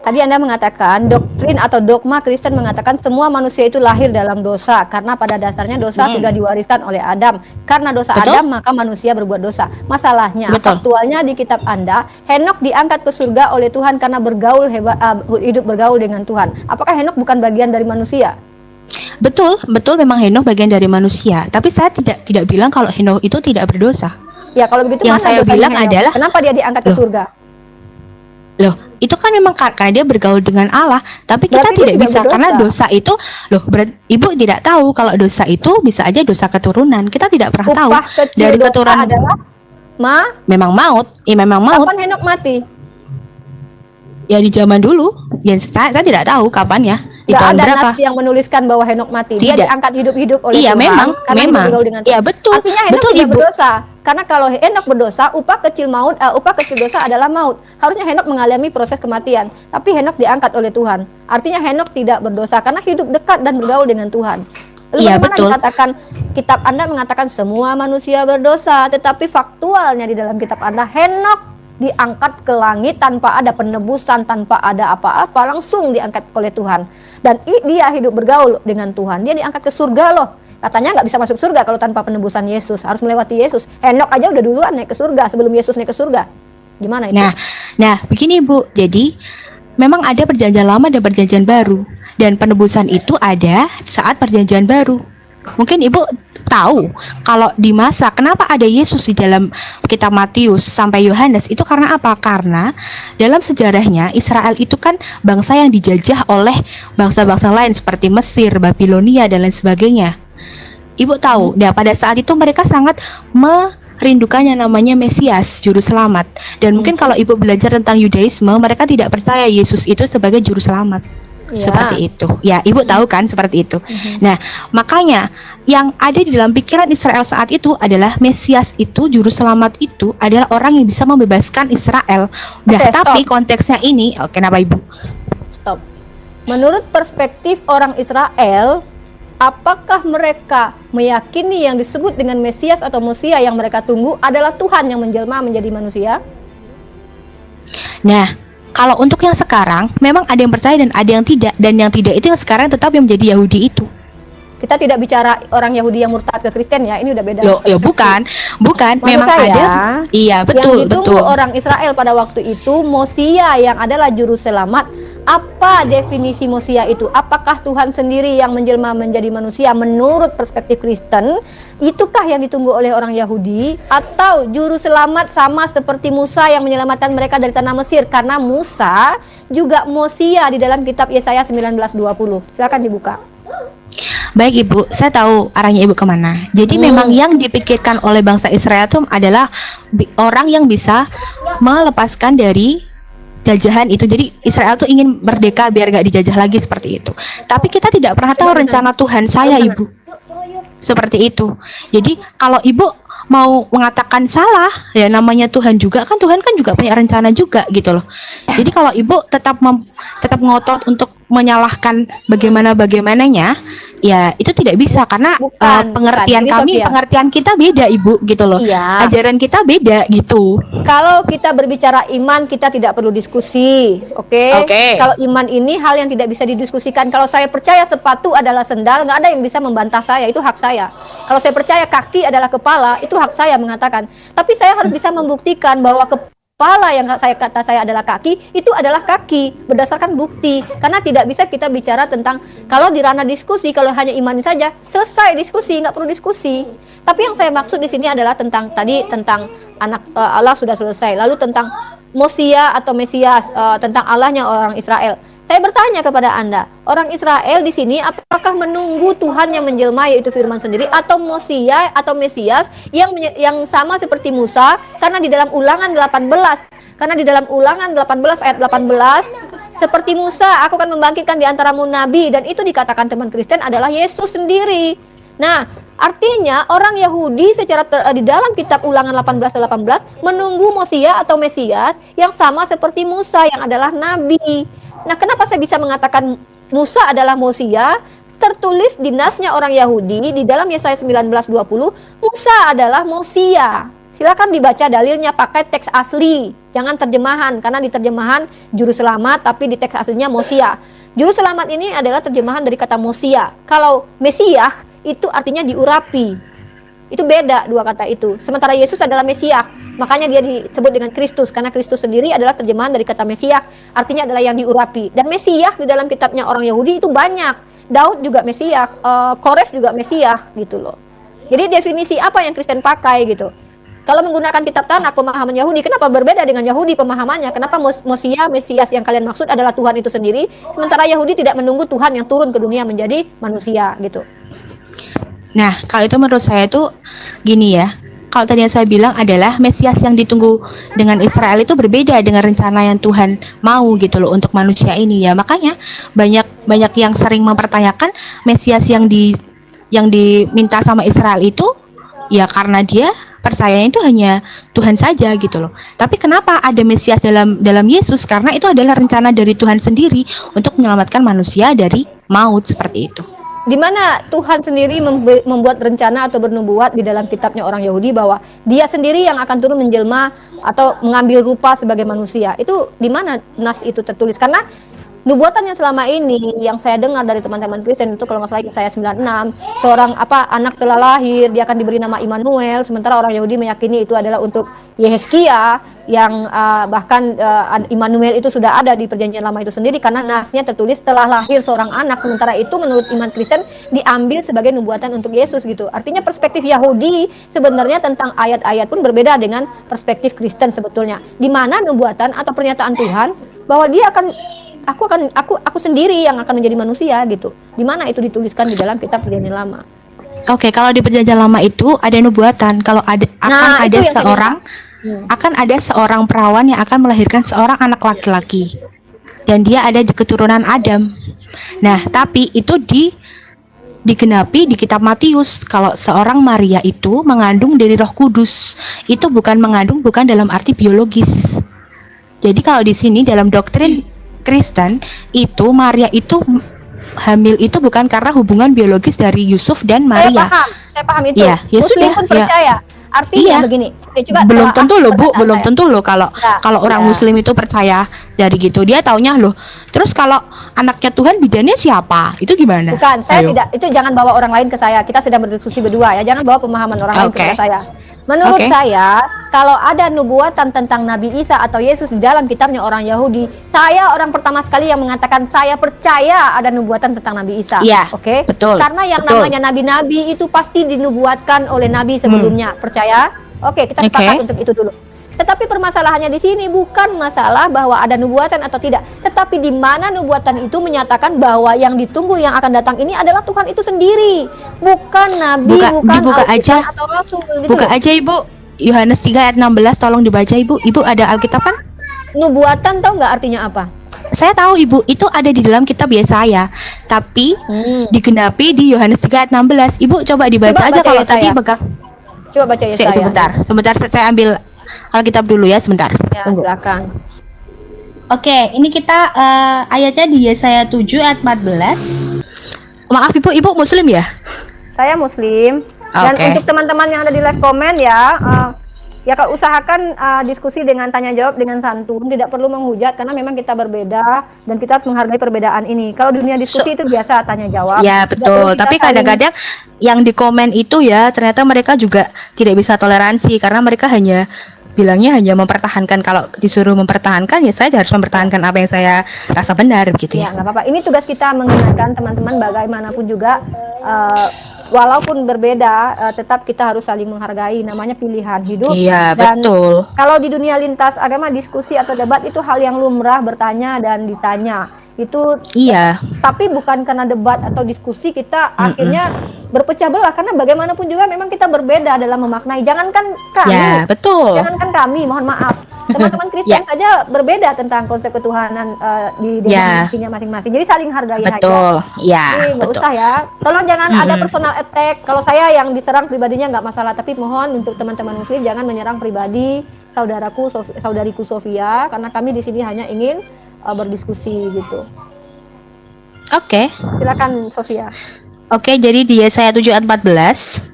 Tadi Anda mengatakan doktrin atau dogma Kristen mengatakan semua manusia itu lahir dalam dosa karena pada dasarnya dosa sudah diwariskan oleh Adam. Karena dosa Betul. Adam maka manusia berbuat dosa. Masalahnya Betul. faktualnya di kitab Anda, Henok diangkat ke surga oleh Tuhan karena hidup bergaul dengan Tuhan. Apakah Henok bukan bagian dari manusia? Betul memang Henok bagian dari manusia. Tapi saya tidak bilang kalau Henok itu tidak berdosa. Ya kalau begitu Yang mana saya dosanya bilang Henok? adalah, Kenapa dia diangkat ke loh, surga? loh, itu kan memang karena dia bergaul dengan Allah, tapi kita Berarti dia tidak tidak bisa karena berdosa. dosa itu, loh, Ibu tidak tahu kalau dosa itu bisa aja dosa keturunan. Kita tidak pernah tahu Upah kecil dari dosa keturunan. adalah Memang maut, memang maut. Kapan Henok mati? Ya di zaman dulu, ya saya tidak tahu kapan ya, di Gak tahun ada berapa. nas yang menuliskan bahwa Henok mati. Dia Tidak. diangkat hidup-hidup oleh Iya, Tuhan memang, karena dia memang. bergaul dengan Iya, Tuhan. betul. Artinya Henok Betul, tidak Ibu. berdosa. Karena kalau Henok berdosa, upah kecil dosa adalah maut. Harusnya Henok mengalami proses kematian, tapi Henok diangkat oleh Tuhan. Artinya Henok tidak berdosa karena hidup dekat dan bergaul dengan Tuhan. Lalu Iya, bagaimana betul. dikatakan kitab Anda mengatakan semua manusia berdosa, tetapi faktualnya di dalam kitab Anda Henok diangkat ke langit tanpa ada penebusan, tanpa ada apa-apa, langsung diangkat oleh Tuhan. Dan dia hidup bergaul dengan Tuhan. Dia diangkat ke surga loh. Katanya nggak bisa masuk surga kalau tanpa penebusan Yesus, harus melewati Yesus. Henok aja udah duluan naik ke surga sebelum Yesus naik ke surga. Gimana itu? Nah, begini Bu. Jadi memang ada perjanjian lama dan perjanjian baru, dan penebusan itu ada saat perjanjian baru. Mungkin Ibu tahu kalau di masa kenapa ada Yesus di dalam kitab Matius sampai Yohanes itu karena apa? Karena dalam sejarahnya Israel itu kan bangsa yang dijajah oleh bangsa-bangsa lain seperti Mesir, Babilonia dan lain sebagainya. Ibu tahu, nah pada saat itu mereka sangat merindukan yang namanya Mesias, juru selamat. Dan mungkin kalau Ibu belajar tentang Yudaisme, mereka tidak percaya Yesus itu sebagai juru selamat. Ya. Seperti itu. Ya, Ibu tahu kan seperti itu. Nah, makanya yang ada di dalam pikiran Israel saat itu adalah Mesias itu, juru selamat itu adalah orang yang bisa membebaskan Israel. Nah, Oke, tapi stop. konteksnya ini, kenapa Ibu? Stop. Menurut perspektif orang Israel, apakah mereka meyakini yang disebut dengan Mesias atau Mesia yang mereka tunggu adalah Tuhan yang menjelma menjadi manusia? Nah, kalau untuk yang sekarang memang ada yang percaya dan ada yang tidak, dan yang tidak itu yang sekarang tetap yang menjadi Yahudi itu. Kita tidak bicara orang Yahudi yang murtad ke Kristen ya, ini udah beda. Loh, ya bukan, Maksud memang saya, ada. Iya, betul, yang ditunggu betul. orang Israel pada waktu itu Mosia yang adalah juru selamat. Apa definisi Mosia itu? Apakah Tuhan sendiri yang menjelma menjadi manusia menurut perspektif Kristen? Itukah yang ditunggu oleh orang Yahudi? Atau juru selamat sama seperti Musa yang menyelamatkan mereka dari tanah Mesir? Karena Musa juga Mosia di dalam kitab Yesaya 19:20. Silakan dibuka. Baik Ibu, saya tahu arahnya Ibu kemana. Jadi memang yang dipikirkan oleh bangsa Israel itu adalah orang yang bisa melepaskan dari jajahan itu. Jadi Israel tuh ingin merdeka biar gak dijajah lagi seperti itu. Tapi kita tidak pernah tahu rencana Tuhan saya Ibu. Seperti itu. Jadi kalau Ibu mau mengatakan salah, ya namanya Tuhan juga kan, Tuhan kan juga punya rencana juga gitu loh. Jadi kalau Ibu tetap ngotot untuk menyalahkan bagaimananya, ya itu tidak bisa karena pengertian Ini, kami, Sofia. pengertian kita beda Ibu gitu loh. Iya. Ajaran kita beda gitu. Kalau kita berbicara iman, kita tidak perlu diskusi, oke? Oke. Kalau iman ini hal yang tidak bisa didiskusikan. Kalau saya percaya sepatu adalah sendal, nggak ada yang bisa membantah saya, itu hak saya. Kalau saya percaya kaki adalah kepala, itu hak saya mengatakan. Tapi saya harus bisa membuktikan bahwa kepala yang kata saya adalah kaki, itu adalah kaki berdasarkan bukti. Karena tidak bisa kita bicara tentang kalau di ranah diskusi, kalau hanya iman saja selesai diskusi, nggak perlu diskusi. Tapi yang saya maksud di sini adalah tentang anak Allah sudah selesai. Lalu tentang Mosia atau Mesias, tentang Allahnya orang Israel. Saya bertanya kepada Anda, orang Israel di sini apakah menunggu Tuhan yang menjelma yaitu firman sendiri, atau Mosia atau Mesias yang sama seperti Musa? Karena di dalam Ulangan 18 ayat 18, seperti Musa aku akan membangkitkan di antaramu nabi, dan itu dikatakan teman Kristen adalah Yesus sendiri. Nah, artinya orang Yahudi secara di dalam kitab Ulangan 18 menunggu Mosia atau Mesias yang sama seperti Musa yang adalah nabi. Nah, kenapa saya bisa mengatakan Musa adalah Mosia? Tertulis di nasnya orang Yahudi di dalam Yesaya 19:20, Musa adalah Mosia. Silakan dibaca dalilnya pakai teks asli, jangan terjemahan, karena di terjemahan juru selamat, tapi di teks aslinya Mosia. Juru selamat ini adalah terjemahan dari kata Mosia. Kalau Mesias itu artinya diurapi. Itu beda dua kata itu. Sementara Yesus adalah Mesias, makanya dia disebut dengan Kristus, karena Kristus sendiri adalah terjemahan dari kata Mesias, artinya adalah yang diurapi. Dan Mesias di dalam kitabnya orang Yahudi itu banyak. Daud juga Mesias, Kores juga Mesias gitu loh. Jadi definisi apa yang Kristen pakai gitu. Kalau menggunakan kitab Tanakh pemahaman Yahudi, kenapa berbeda dengan Yahudi pemahamannya? Kenapa Mesias yang kalian maksud adalah Tuhan itu sendiri, sementara Yahudi tidak menunggu Tuhan yang turun ke dunia menjadi manusia gitu. Nah, kalau itu menurut saya itu gini ya. Kalau tadi yang saya bilang adalah Mesias yang ditunggu dengan Israel itu berbeda dengan rencana yang Tuhan mau gitu loh untuk manusia ini ya. Makanya banyak yang sering mempertanyakan Mesias yang diminta sama Israel itu ya karena dia percayanya itu hanya Tuhan saja gitu loh. Tapi kenapa ada Mesias dalam Yesus? Karena itu adalah rencana dari Tuhan sendiri untuk menyelamatkan manusia dari maut seperti itu. Di mana Tuhan sendiri membuat rencana atau bernubuat di dalam kitabnya orang Yahudi bahwa dia sendiri yang akan turun menjelma atau mengambil rupa sebagai manusia. Itu di mana nas itu tertulis? Karena nubuatan yang selama ini yang saya dengar dari teman-teman Kristen itu kalau nggak salah saya 96 seorang anak telah lahir, dia akan diberi nama Immanuel, sementara orang Yahudi meyakini itu adalah untuk Yehezkia yang bahkan Immanuel itu sudah ada di perjanjian lama itu sendiri karena nasnya tertulis telah lahir seorang anak, sementara itu menurut iman Kristen diambil sebagai nubuatan untuk Yesus gitu. Artinya perspektif Yahudi sebenarnya tentang ayat-ayat pun berbeda dengan perspektif Kristen sebetulnya, di mana nubuatan atau pernyataan Tuhan bahwa dia aku sendiri yang akan menjadi manusia gitu. Di mana itu dituliskan di dalam kitab Perjanjian Lama? Oke, kalau di Perjanjian Lama itu ada nubuatan kalau akan ada seorang perawan yang akan melahirkan seorang anak laki-laki. Dan dia ada di keturunan Adam. Nah, tapi itu digenapi di kitab Matius kalau seorang Maria itu mengandung dari Roh Kudus. Itu bukan dalam arti biologis. Jadi kalau di sini dalam doktrin Kristen itu Maria itu hamil itu bukan karena hubungan biologis dari Yusuf dan Maria. Saya paham itu. Ya, Muslim pun percaya. Artinya begini. Coba belum tentu loh kalau orang Muslim itu percaya dari gitu. Dia taunya loh. Terus kalau anaknya Tuhan bidannya siapa? Itu gimana? Bukan, saya tidak. Itu jangan bawa orang lain ke saya. Kita sedang berdiskusi berdua ya. Jangan bawa pemahaman orang lain ke saya. Menurut saya, kalau ada nubuatan tentang Nabi Isa atau Yesus di dalam kitabnya orang Yahudi, saya orang pertama sekali yang mengatakan saya percaya ada nubuatan tentang Nabi Isa. Iya, Oke? betul. Karena yang namanya nabi-nabi itu pasti dinubuatkan oleh nabi sebelumnya. Percaya? Oke, kita sepakat untuk itu dulu. Tetapi permasalahannya di sini bukan masalah bahwa ada nubuatan atau tidak, tetapi di mana nubuatan itu menyatakan bahwa yang ditunggu yang akan datang ini adalah Tuhan itu sendiri, bukan nabi, bukan Alkitab atau rasul gitu. Buka aja Ibu, Yohanes 3 ayat 16 tolong dibaca Ibu. Ibu ada Alkitab kan? Nubuatan tahu nggak artinya apa? Saya tahu Ibu, itu ada di dalam kitab Yesaya, tapi digenapi di Yohanes 3 ayat 16. Ibu coba dibaca aja kalau tadi pegang. Coba baca Yesaya. Sebentar saya ambil Alkitab dulu ya, sebentar. Ya, silakan. Oke, ini kita ayatnya di Yesaya 7 ayat 14. Maaf Ibu Muslim ya? Saya Muslim. Dan untuk teman-teman yang ada di live comment ya, ya kalau usahakan diskusi dengan tanya jawab dengan santun, tidak perlu menghujat karena memang kita berbeda dan kita harus menghargai perbedaan ini. Kalau dunia diskusi itu biasa tanya jawab. Ya betul, tapi kadang-kadang yang di komen itu ya ternyata mereka juga tidak bisa toleransi karena mereka bilangnya hanya mempertahankan. Kalau disuruh mempertahankan ya saya harus mempertahankan apa yang saya rasa benar gitu ya. Nggak apa-apa. Ini tugas kita mengingatkan teman-teman bagaimanapun juga walaupun berbeda tetap kita harus saling menghargai, namanya pilihan hidup. Iya, dan betul. Kalau di dunia lintas agama diskusi atau debat itu hal yang lumrah, bertanya dan ditanya. Itu iya. Tapi bukan karena debat atau diskusi kita akhirnya berpecah belah karena bagaimanapun juga memang kita berbeda dalam memaknai. Jangankan kami. Ya, betul. Jangankan kami, mohon maaf. Teman-teman Kristen saja berbeda tentang konsep ketuhanan di definisinya masing-masing. Jadi saling hargai aja. Betul. Iya. Nggak usah ya. Tolong jangan ada personal attack. Kalau saya yang diserang pribadinya nggak masalah, tapi mohon untuk teman-teman Muslim jangan menyerang pribadi saudariku Sofia karena kami di sini hanya ingin berdiskusi gitu. Oke. Silakan Sofia. Oke, jadi di Yesaya 7 ayat 14.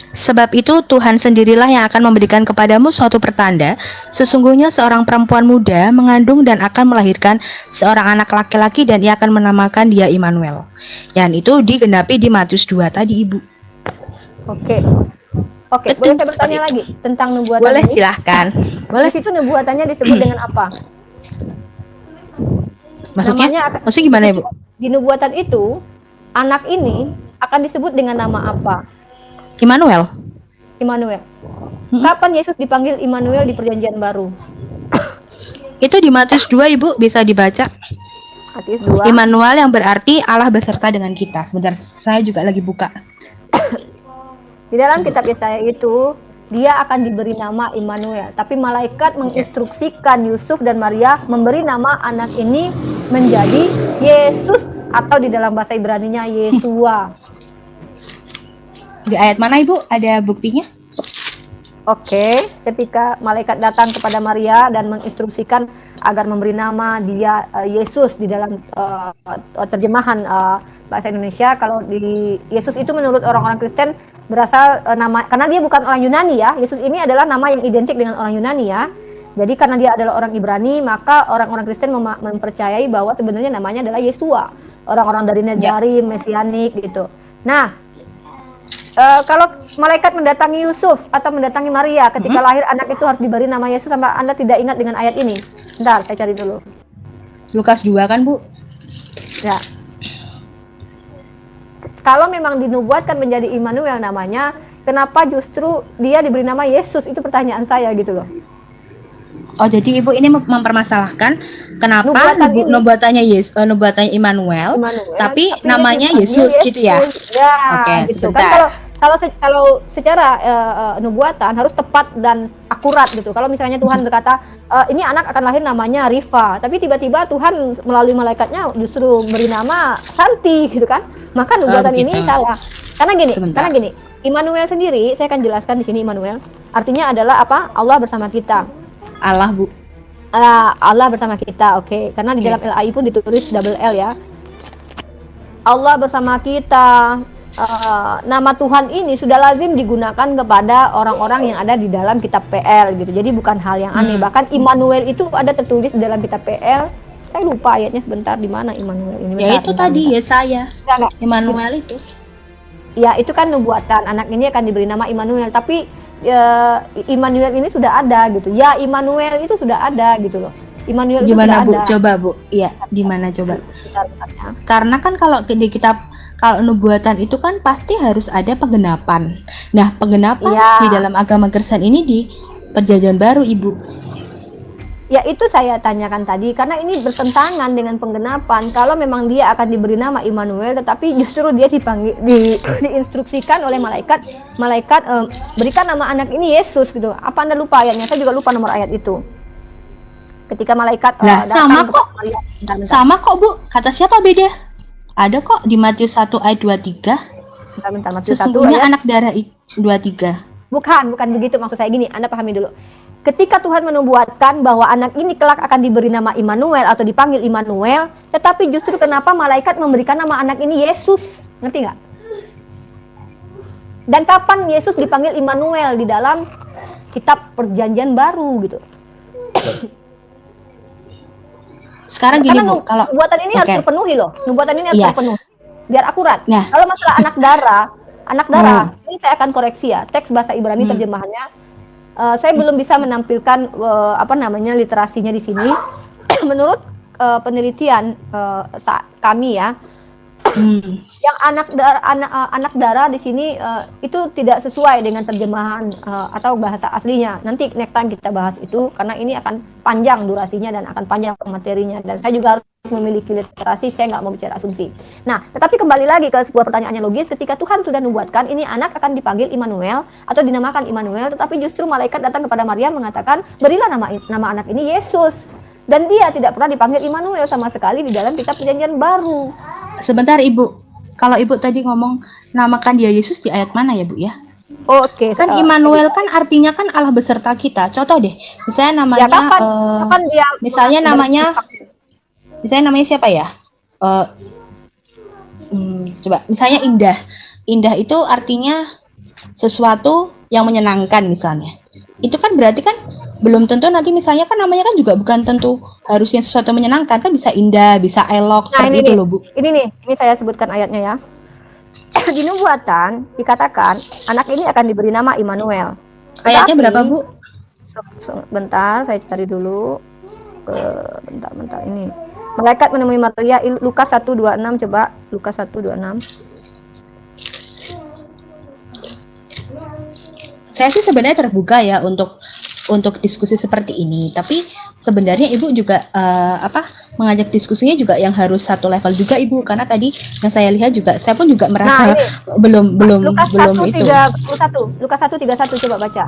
Sebab itu Tuhan sendirilah yang akan memberikan kepadamu suatu pertanda. Sesungguhnya seorang perempuan muda mengandung dan akan melahirkan seorang anak laki-laki dan ia akan menamakan dia Immanuel. Dan itu digenapi di Matius 2 tadi Ibu. Oke, boleh saya bertanya lagi tentang nubuatan ini? Boleh, silahkan. Boleh. Di situ nubuatannya disebut dengan apa? Maksudnya gimana Ibu? Di nubuatan itu anak ini akan disebut dengan nama apa? Immanuel. Kapan Yesus dipanggil Immanuel di Perjanjian Baru? Itu di Matius 2 Ibu, bisa dibaca. Matius 2. Immanuel yang berarti Allah beserta dengan kita. Sebentar, saya juga lagi buka. Di dalam kitab Yesaya itu dia akan diberi nama Immanuel, tapi malaikat menginstruksikan Yusuf dan Maria memberi nama anak ini menjadi Yesus, atau di dalam bahasa Ibraninya Yesua. Di ayat mana Ibu? Ada buktinya? Oke, ketika malaikat datang kepada Maria dan menginstruksikan agar memberi nama dia Yesus di dalam terjemahan bahasa Indonesia. Kalau di Yesus itu menurut orang-orang Kristen berasal nama, karena dia bukan orang Yunani ya. Yesus ini adalah nama yang identik dengan orang Yunani ya. Jadi karena dia adalah orang Ibrani, maka orang-orang Kristen mempercayai bahwa sebenarnya namanya adalah Yesua. Orang-orang dari Nazarim, Mesianik gitu. Nah, kalau malaikat mendatangi Yusuf atau mendatangi Maria ketika lahir anak itu harus diberi nama Yesus, sampai Anda tidak ingat dengan ayat ini? Bentar, saya cari dulu. Lukas 2 kan Bu? Ya. Kalau memang dinubuatkan menjadi Immanuel namanya, kenapa justru dia diberi nama Yesus? Itu pertanyaan saya gitu loh. Oh, jadi Ibu ini mempermasalahkan kenapa nubuatannya nubuatannya Immanuel, tapi namanya Yesus gitu ya? Ya, oke, gitu. sebentar. Kan kalau secara nubuatan harus tepat dan akurat gitu. Kalau misalnya Tuhan berkata ini anak akan lahir namanya Rifa, tapi tiba-tiba Tuhan melalui malaikatnya justru beri nama Santi gitu kan? Maka nubuatan ini salah. Karena gini, Immanuel sendiri, saya akan jelaskan di sini. Immanuel artinya adalah apa? Allah bersama kita. Allah Bu. Allah bersama kita, oke. Karena di dalam LAI pun ditulis double L ya. Allah bersama kita. Nama Tuhan ini sudah lazim digunakan kepada orang-orang yang ada di dalam kitab PL gitu. Jadi bukan hal yang aneh. Bahkan Immanuel itu ada tertulis di dalam kitab PL. Saya lupa ayatnya sebentar, di mana Immanuel ini. Ya itu tadi Yesaya. Immanuel itu. Ya itu kan nubuatan. Anak ini akan diberi nama Immanuel, tapi Immanuel ini sudah ada gitu. Ya Immanuel itu sudah ada gitu loh. Immanuel itu gimana sudah Bu? ada. Coba Bu. Iya, di mana coba? Karena kan kalau di kitab, kalau nubuatan itu kan pasti harus ada penggenapan. Nah, penggenapan di dalam agama Kristen ini di Perjanjian Baru, Ibu. Ya itu saya tanyakan tadi, karena ini bertentangan dengan penggenapan. Kalau memang dia akan diberi nama Immanuel, tetapi justru dia diinstruksikan oleh malaikat, berikan nama anak ini Yesus gitu. Apa Anda lupa ayatnya? Saya juga lupa nomor ayat itu. Ketika malaikat sama kok. Sama kok Bu. Kata siapa beda? Ada kok di Matius 1 ayat 23. Bentar, Matius 1 sesungguhnya ayat anak darah 23. Bukan begitu maksud saya. Gini, Anda pahami dulu. Ketika Tuhan menubuatkan bahwa anak ini kelak akan diberi nama Immanuel atau dipanggil Immanuel, tetapi justru kenapa malaikat memberikan nama anak ini Yesus? Ngerti nggak? Dan kapan Yesus dipanggil Immanuel di dalam kitab Perjanjian Baru gitu? Sekarang gini Bu, kalau nubuatan ini harus terpenuhi loh. Nubuatan ini harus terpenuhi. Biar akurat. Nah. Kalau masalah anak darah, ini saya akan koreksi ya. Teks bahasa Ibrani terjemahannya. Saya belum bisa menampilkan literasinya di sini. Menurut penelitian kami ya, yang anak darah di sini itu tidak sesuai dengan terjemahan atau bahasa aslinya. Nanti next time kita bahas itu, karena ini akan panjang durasinya dan akan panjang materinya, dan saya juga harus memiliki literasi, saya nggak mau bicara asumsi. Nah, tetapi kembali lagi ke sebuah pertanyaan yang logis, ketika Tuhan sudah nubuatkan ini anak akan dipanggil Immanuel atau dinamakan Immanuel, tetapi justru malaikat datang kepada Maria mengatakan, berilah nama anak ini Yesus. Dan dia tidak pernah dipanggil Immanuel sama sekali di dalam kitab Perjanjian Baru. Sebentar Ibu, kalau Ibu tadi ngomong namakan dia Yesus di ayat mana ya Bu ya? Oke. Kan Immanuel kan artinya kan Allah beserta kita. Contoh deh, misalnya namanya, kapan dia misalnya namanya siapa ya? Coba, misalnya Indah. Indah itu artinya sesuatu yang menyenangkan misalnya. Itu kan berarti kan belum tentu nanti misalnya kan namanya kan juga bukan tentu harusnya sesuatu menyenangkan, kan bisa indah, bisa elok, seperti itu loh Bu. Ini saya sebutkan ayatnya ya. Di nubuatan dikatakan anak ini akan diberi nama Immanuel. Ayatnya berapa Bu? Bentar, saya cari dulu. Bentar ini. Malaikat menemui Maria, Lukas 1:26, coba Lukas 1:26. saya sih sebenarnya terbuka ya untuk diskusi seperti ini. Tapi sebenarnya Ibu juga mengajak diskusinya juga yang harus satu level juga Ibu, karena tadi yang saya lihat juga saya pun juga merasa belum Lukas itu. 1:31. Lukas 1:31 coba baca.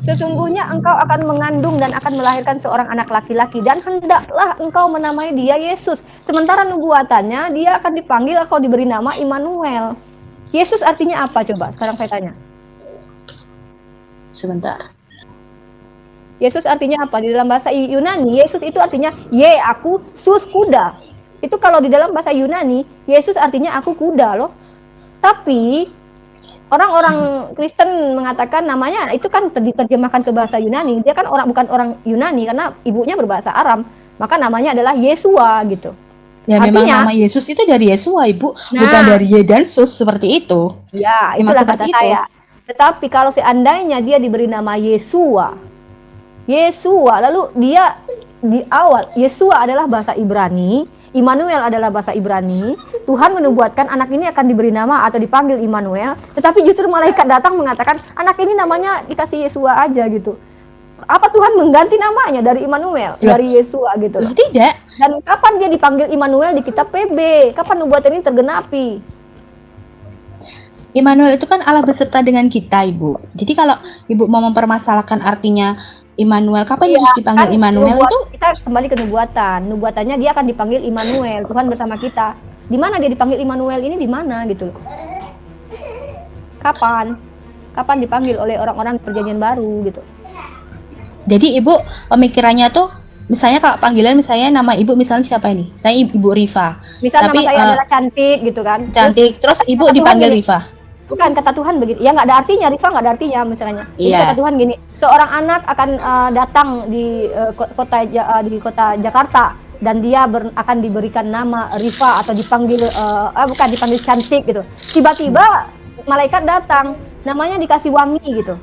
Sesungguhnya engkau akan mengandung dan akan melahirkan seorang anak laki-laki dan hendaklah engkau menamai dia Yesus. Sementara nubuatannya dia akan dipanggil atau diberi nama Immanuel. Yesus artinya apa coba? Sekarang saya tanya. Sebentar. Yesus artinya apa? Di dalam bahasa Yunani, Yesus itu artinya aku, sus kuda. Itu kalau di dalam bahasa Yunani, Yesus artinya aku kuda loh. Tapi orang-orang Kristen mengatakan namanya itu kan diterjemahkan ke bahasa Yunani. Dia kan bukan orang Yunani karena ibunya berbahasa Aram. Maka namanya adalah Yesua gitu. Ya memang nama Yesus itu dari Yesua Ibu, bukan dari Yesus seperti itu. Ya, itulah kata saya. Tetapi kalau seandainya dia diberi nama Yesua, lalu dia di awal, Yesua adalah bahasa Ibrani, Immanuel adalah bahasa Ibrani, Tuhan menubuatkan anak ini akan diberi nama atau dipanggil Immanuel, tetapi justru malaikat datang mengatakan anak ini namanya dikasih Yesua aja gitu. Apa Tuhan mengganti namanya dari Immanuel, dari Yesua gitu loh? Tidak. Dan kapan dia dipanggil Immanuel di kitab PB? Kapan nubuatan ini tergenapi? Immanuel itu kan Allah beserta dengan kita, Ibu. Jadi kalau Ibu mau mempermasalahkan artinya Immanuel, kapan Yesus dipanggil kan Immanuel itu? Kita kembali ke nubuatan. Nubuatannya dia akan dipanggil Immanuel, Tuhan bersama kita. Di mana dia dipanggil Immanuel ini, di mana gitu loh. Kapan? Kapan dipanggil oleh orang-orang perjanjian baru gitu. Jadi Ibu pemikirannya tuh misalnya kalau panggilan misalnya nama Ibu misalnya siapa ini? Saya Ibu Rifa. Misalnya nama saya adalah Cantik gitu kan. Cantik, terus Ibu dipanggil Rifa. Bukan, kata Tuhan begitu. Ya nggak ada artinya, Rifa nggak ada artinya misalnya. Jadi kata Tuhan gini, seorang anak akan datang di kota Jakarta dan dia akan diberikan nama Rifa atau dipanggil dipanggil Cantik gitu. Tiba-tiba malaikat datang, namanya dikasih wangi gitu.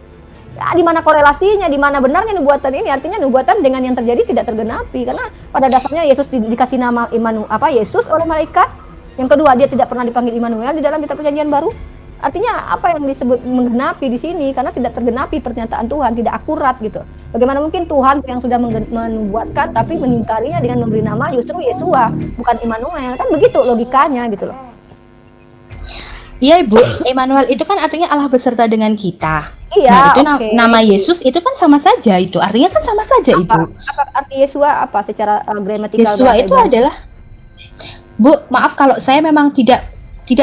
Ya, di mana korelasinya, di mana benarnya nubuatan ini? Artinya nubuatan dengan yang terjadi tidak tergenapi karena pada dasarnya Yesus dikasih nama Yesus oleh malaikat. Yang kedua, dia tidak pernah dipanggil Immanuel di dalam kitab Perjanjian Baru. Artinya apa yang disebut menggenapi di sini karena tidak tergenapi pernyataan Tuhan, tidak akurat gitu. Bagaimana mungkin Tuhan yang sudah menubuatkan tapi mengingkarinya dengan memberi nama justru Yesua, bukan Immanuel. Kan begitu logikanya gitu loh. Iya Ibu, Immanuel itu kan artinya Allah beserta dengan kita. Iya, nah, itu nama Yesus itu kan sama saja itu. Artinya kan sama saja Ibu. Apa arti Yesua apa secara gramatikal? Yesua itu adalah Bu, maaf kalau saya memang tidak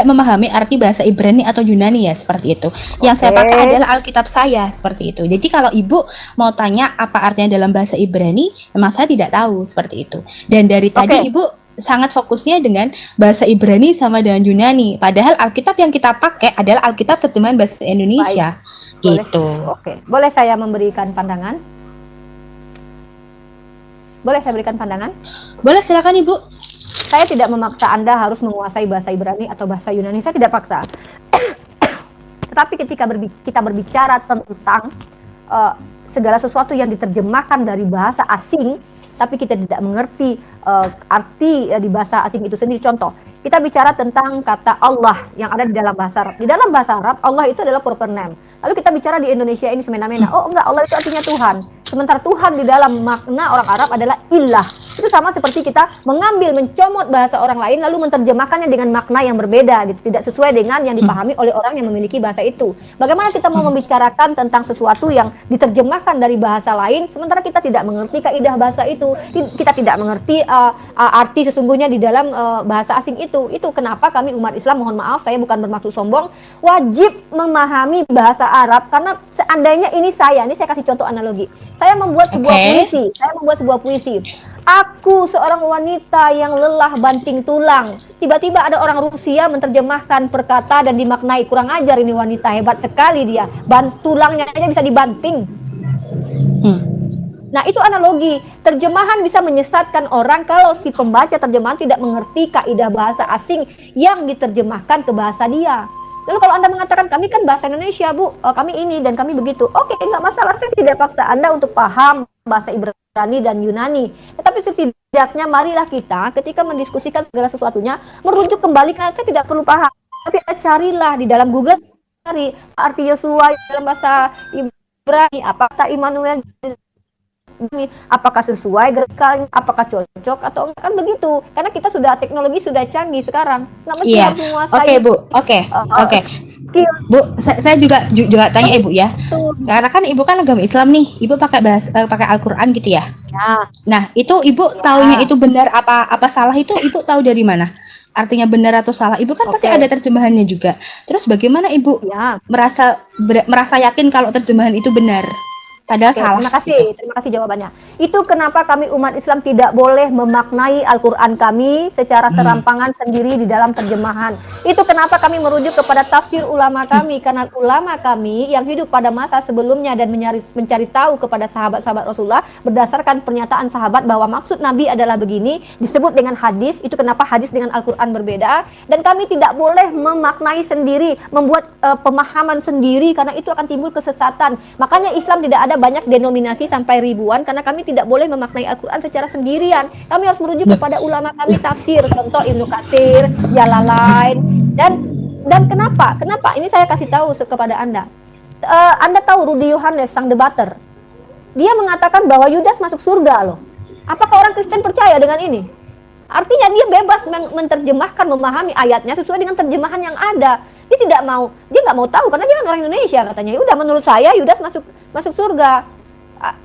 memahami arti bahasa Ibrani atau Yunani ya seperti itu. Yang saya pakai adalah Alkitab saya seperti itu. Jadi kalau Ibu mau tanya apa artinya dalam bahasa Ibrani, memang saya tidak tahu seperti itu. Dan dari tadi Ibu sangat fokusnya dengan bahasa Ibrani sama dengan Yunani. Padahal Alkitab yang kita pakai adalah Alkitab terjemahan bahasa Indonesia. Baik. Gitu. Boleh saya memberikan pandangan? Boleh saya berikan pandangan? Boleh, silakan Ibu. Saya tidak memaksa Anda harus menguasai bahasa Ibrani atau bahasa Yunani. Saya tidak paksa. Tetapi ketika kita berbicara tentang segala sesuatu yang diterjemahkan dari bahasa asing, tapi kita tidak mengerti arti di bahasa asing itu sendiri. Contoh, kita bicara tentang kata Allah yang ada di dalam bahasa Arab. Di dalam bahasa Arab, Allah itu adalah proper name. Lalu kita bicara di Indonesia ini semena-mena. Oh enggak, Allah itu artinya Tuhan. Sementara Tuhan di dalam makna orang Arab adalah ilah. Itu sama seperti kita mencomot bahasa orang lain lalu menerjemahkannya dengan makna yang berbeda gitu, tidak sesuai dengan yang dipahami oleh orang yang memiliki bahasa itu. Bagaimana kita mau membicarakan tentang sesuatu yang diterjemahkan dari bahasa lain sementara kita tidak mengerti kaidah bahasa itu, kita tidak mengerti arti sesungguhnya di dalam bahasa asing itu. Itu kenapa kami umat Islam, mohon maaf saya bukan bermaksud sombong, wajib memahami bahasa Arab karena seandainya ini saya kasih contoh analogi. Saya membuat sebuah puisi. Aku seorang wanita yang lelah banting tulang. Tiba-tiba ada orang Rusia menerjemahkan perkata dan dimaknai, kurang ajar ini wanita, hebat sekali dia. Tulangnya aja bisa dibanting. Nah itu analogi. Terjemahan bisa menyesatkan orang kalau si pembaca terjemahan tidak mengerti kaidah bahasa asing yang diterjemahkan ke bahasa dia. Lalu kalau Anda mengatakan kami kan bahasa Indonesia Bu, kami ini dan kami begitu. Oke, nggak masalah, saya tidak paksa Anda untuk paham bahasa Ibrani dan Yunani. Tetapi setidaknya marilah kita ketika mendiskusikan segala sesuatunya merujuk kembali, karena saya tidak perlu paham. Tapi carilah di dalam Google cari arti Yosua dalam bahasa Ibrani, apa kata Immanuel, apakah sesuai gerakan, apakah cocok atau enggak, kan begitu. Karena kita sudah teknologi sudah canggih sekarang, nggak mesti Iya. harus menguasai. Oke, Bu. Oke. Oke. Skill Bu, saya juga tanya Ibu ya. itu. Karena kan Ibu kan agama Islam nih. Ibu pakai Al-Qur'an gitu ya. Ya, Nah, itu Ibu taunya itu benar apa salah itu Ibu tahu dari mana? Artinya benar atau salah? Ibu kan pasti Oke. ada terjemahannya juga. Terus bagaimana Ibu ya. merasa yakin kalau terjemahan itu benar? Padahal Oke, salah. terima kasih jawabannya. Itu kenapa kami umat Islam tidak boleh memaknai Al-Quran kami secara serampangan sendiri di dalam terjemahan. Itu kenapa kami merujuk kepada tafsir ulama kami, karena ulama kami yang hidup pada masa sebelumnya dan mencari tahu kepada sahabat-sahabat Rasulullah berdasarkan pernyataan sahabat bahwa maksud Nabi adalah begini, disebut dengan hadis. Itu kenapa hadis dengan Al-Quran berbeda, dan kami tidak boleh memaknai sendiri, membuat pemahaman sendiri, karena itu akan timbul kesesatan. Makanya Islam tidak ada banyak denominasi sampai ribuan, karena kami tidak boleh memaknai Al-Quran secara sendirian. Kami harus merujuk kepada ulama kami tafsir, contoh Ibnu Katsir, Jalalain, dan kenapa? Ini saya kasih tahu kepada Anda. Anda tahu Rudy Yohannes, sang debater, dia mengatakan bahwa Yudas masuk surga loh. Apakah orang Kristen percaya dengan ini? Artinya dia bebas menerjemahkan, memahami ayatnya sesuai dengan terjemahan yang ada. Dia nggak mau tahu karena dia kan orang Indonesia katanya. Ya udah, menurut saya Yudas masuk surga.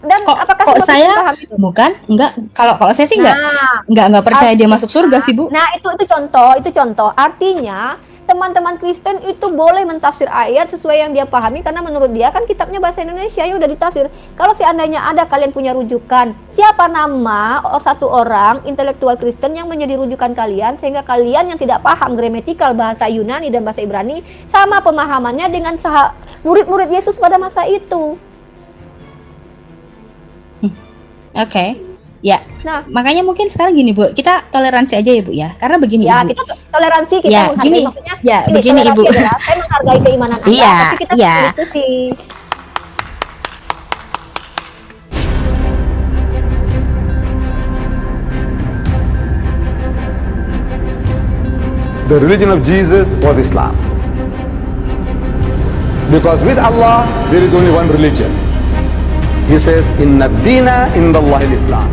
Dan apakah kok semua saya Kristen paham itu? bukan? Enggak. Kalau saya sih enggak percaya dia masuk surga sih, Bu. Nah, itu contoh. Artinya teman-teman Kristen itu boleh mentafsir ayat sesuai yang dia pahami, karena menurut dia kan kitabnya bahasa Indonesia, ya udah ditafsir. Kalau seandainya ada kalian punya rujukan, siapa nama satu orang intelektual Kristen yang menjadi rujukan kalian, sehingga kalian yang tidak paham gramatikal bahasa Yunani dan bahasa Ibrani sama pemahamannya dengan murid-murid Yesus pada masa itu. Oke. Ya. Nah, Makanya mungkin sekarang gini, Bu, kita toleransi aja ya, Bu ya. Karena begini, ya, Ibu. kita toleransi, kita Ya, menghargai, gini. maksudnya Ya, begini, toleransi Ibu. adalah saya menghargai keimanan Anda, Iya, tapi kita iya. diskusi. The religion of Jesus was Islam. Because with Allah, there is only one religion. He says, Inna dina indallahi al-Islam.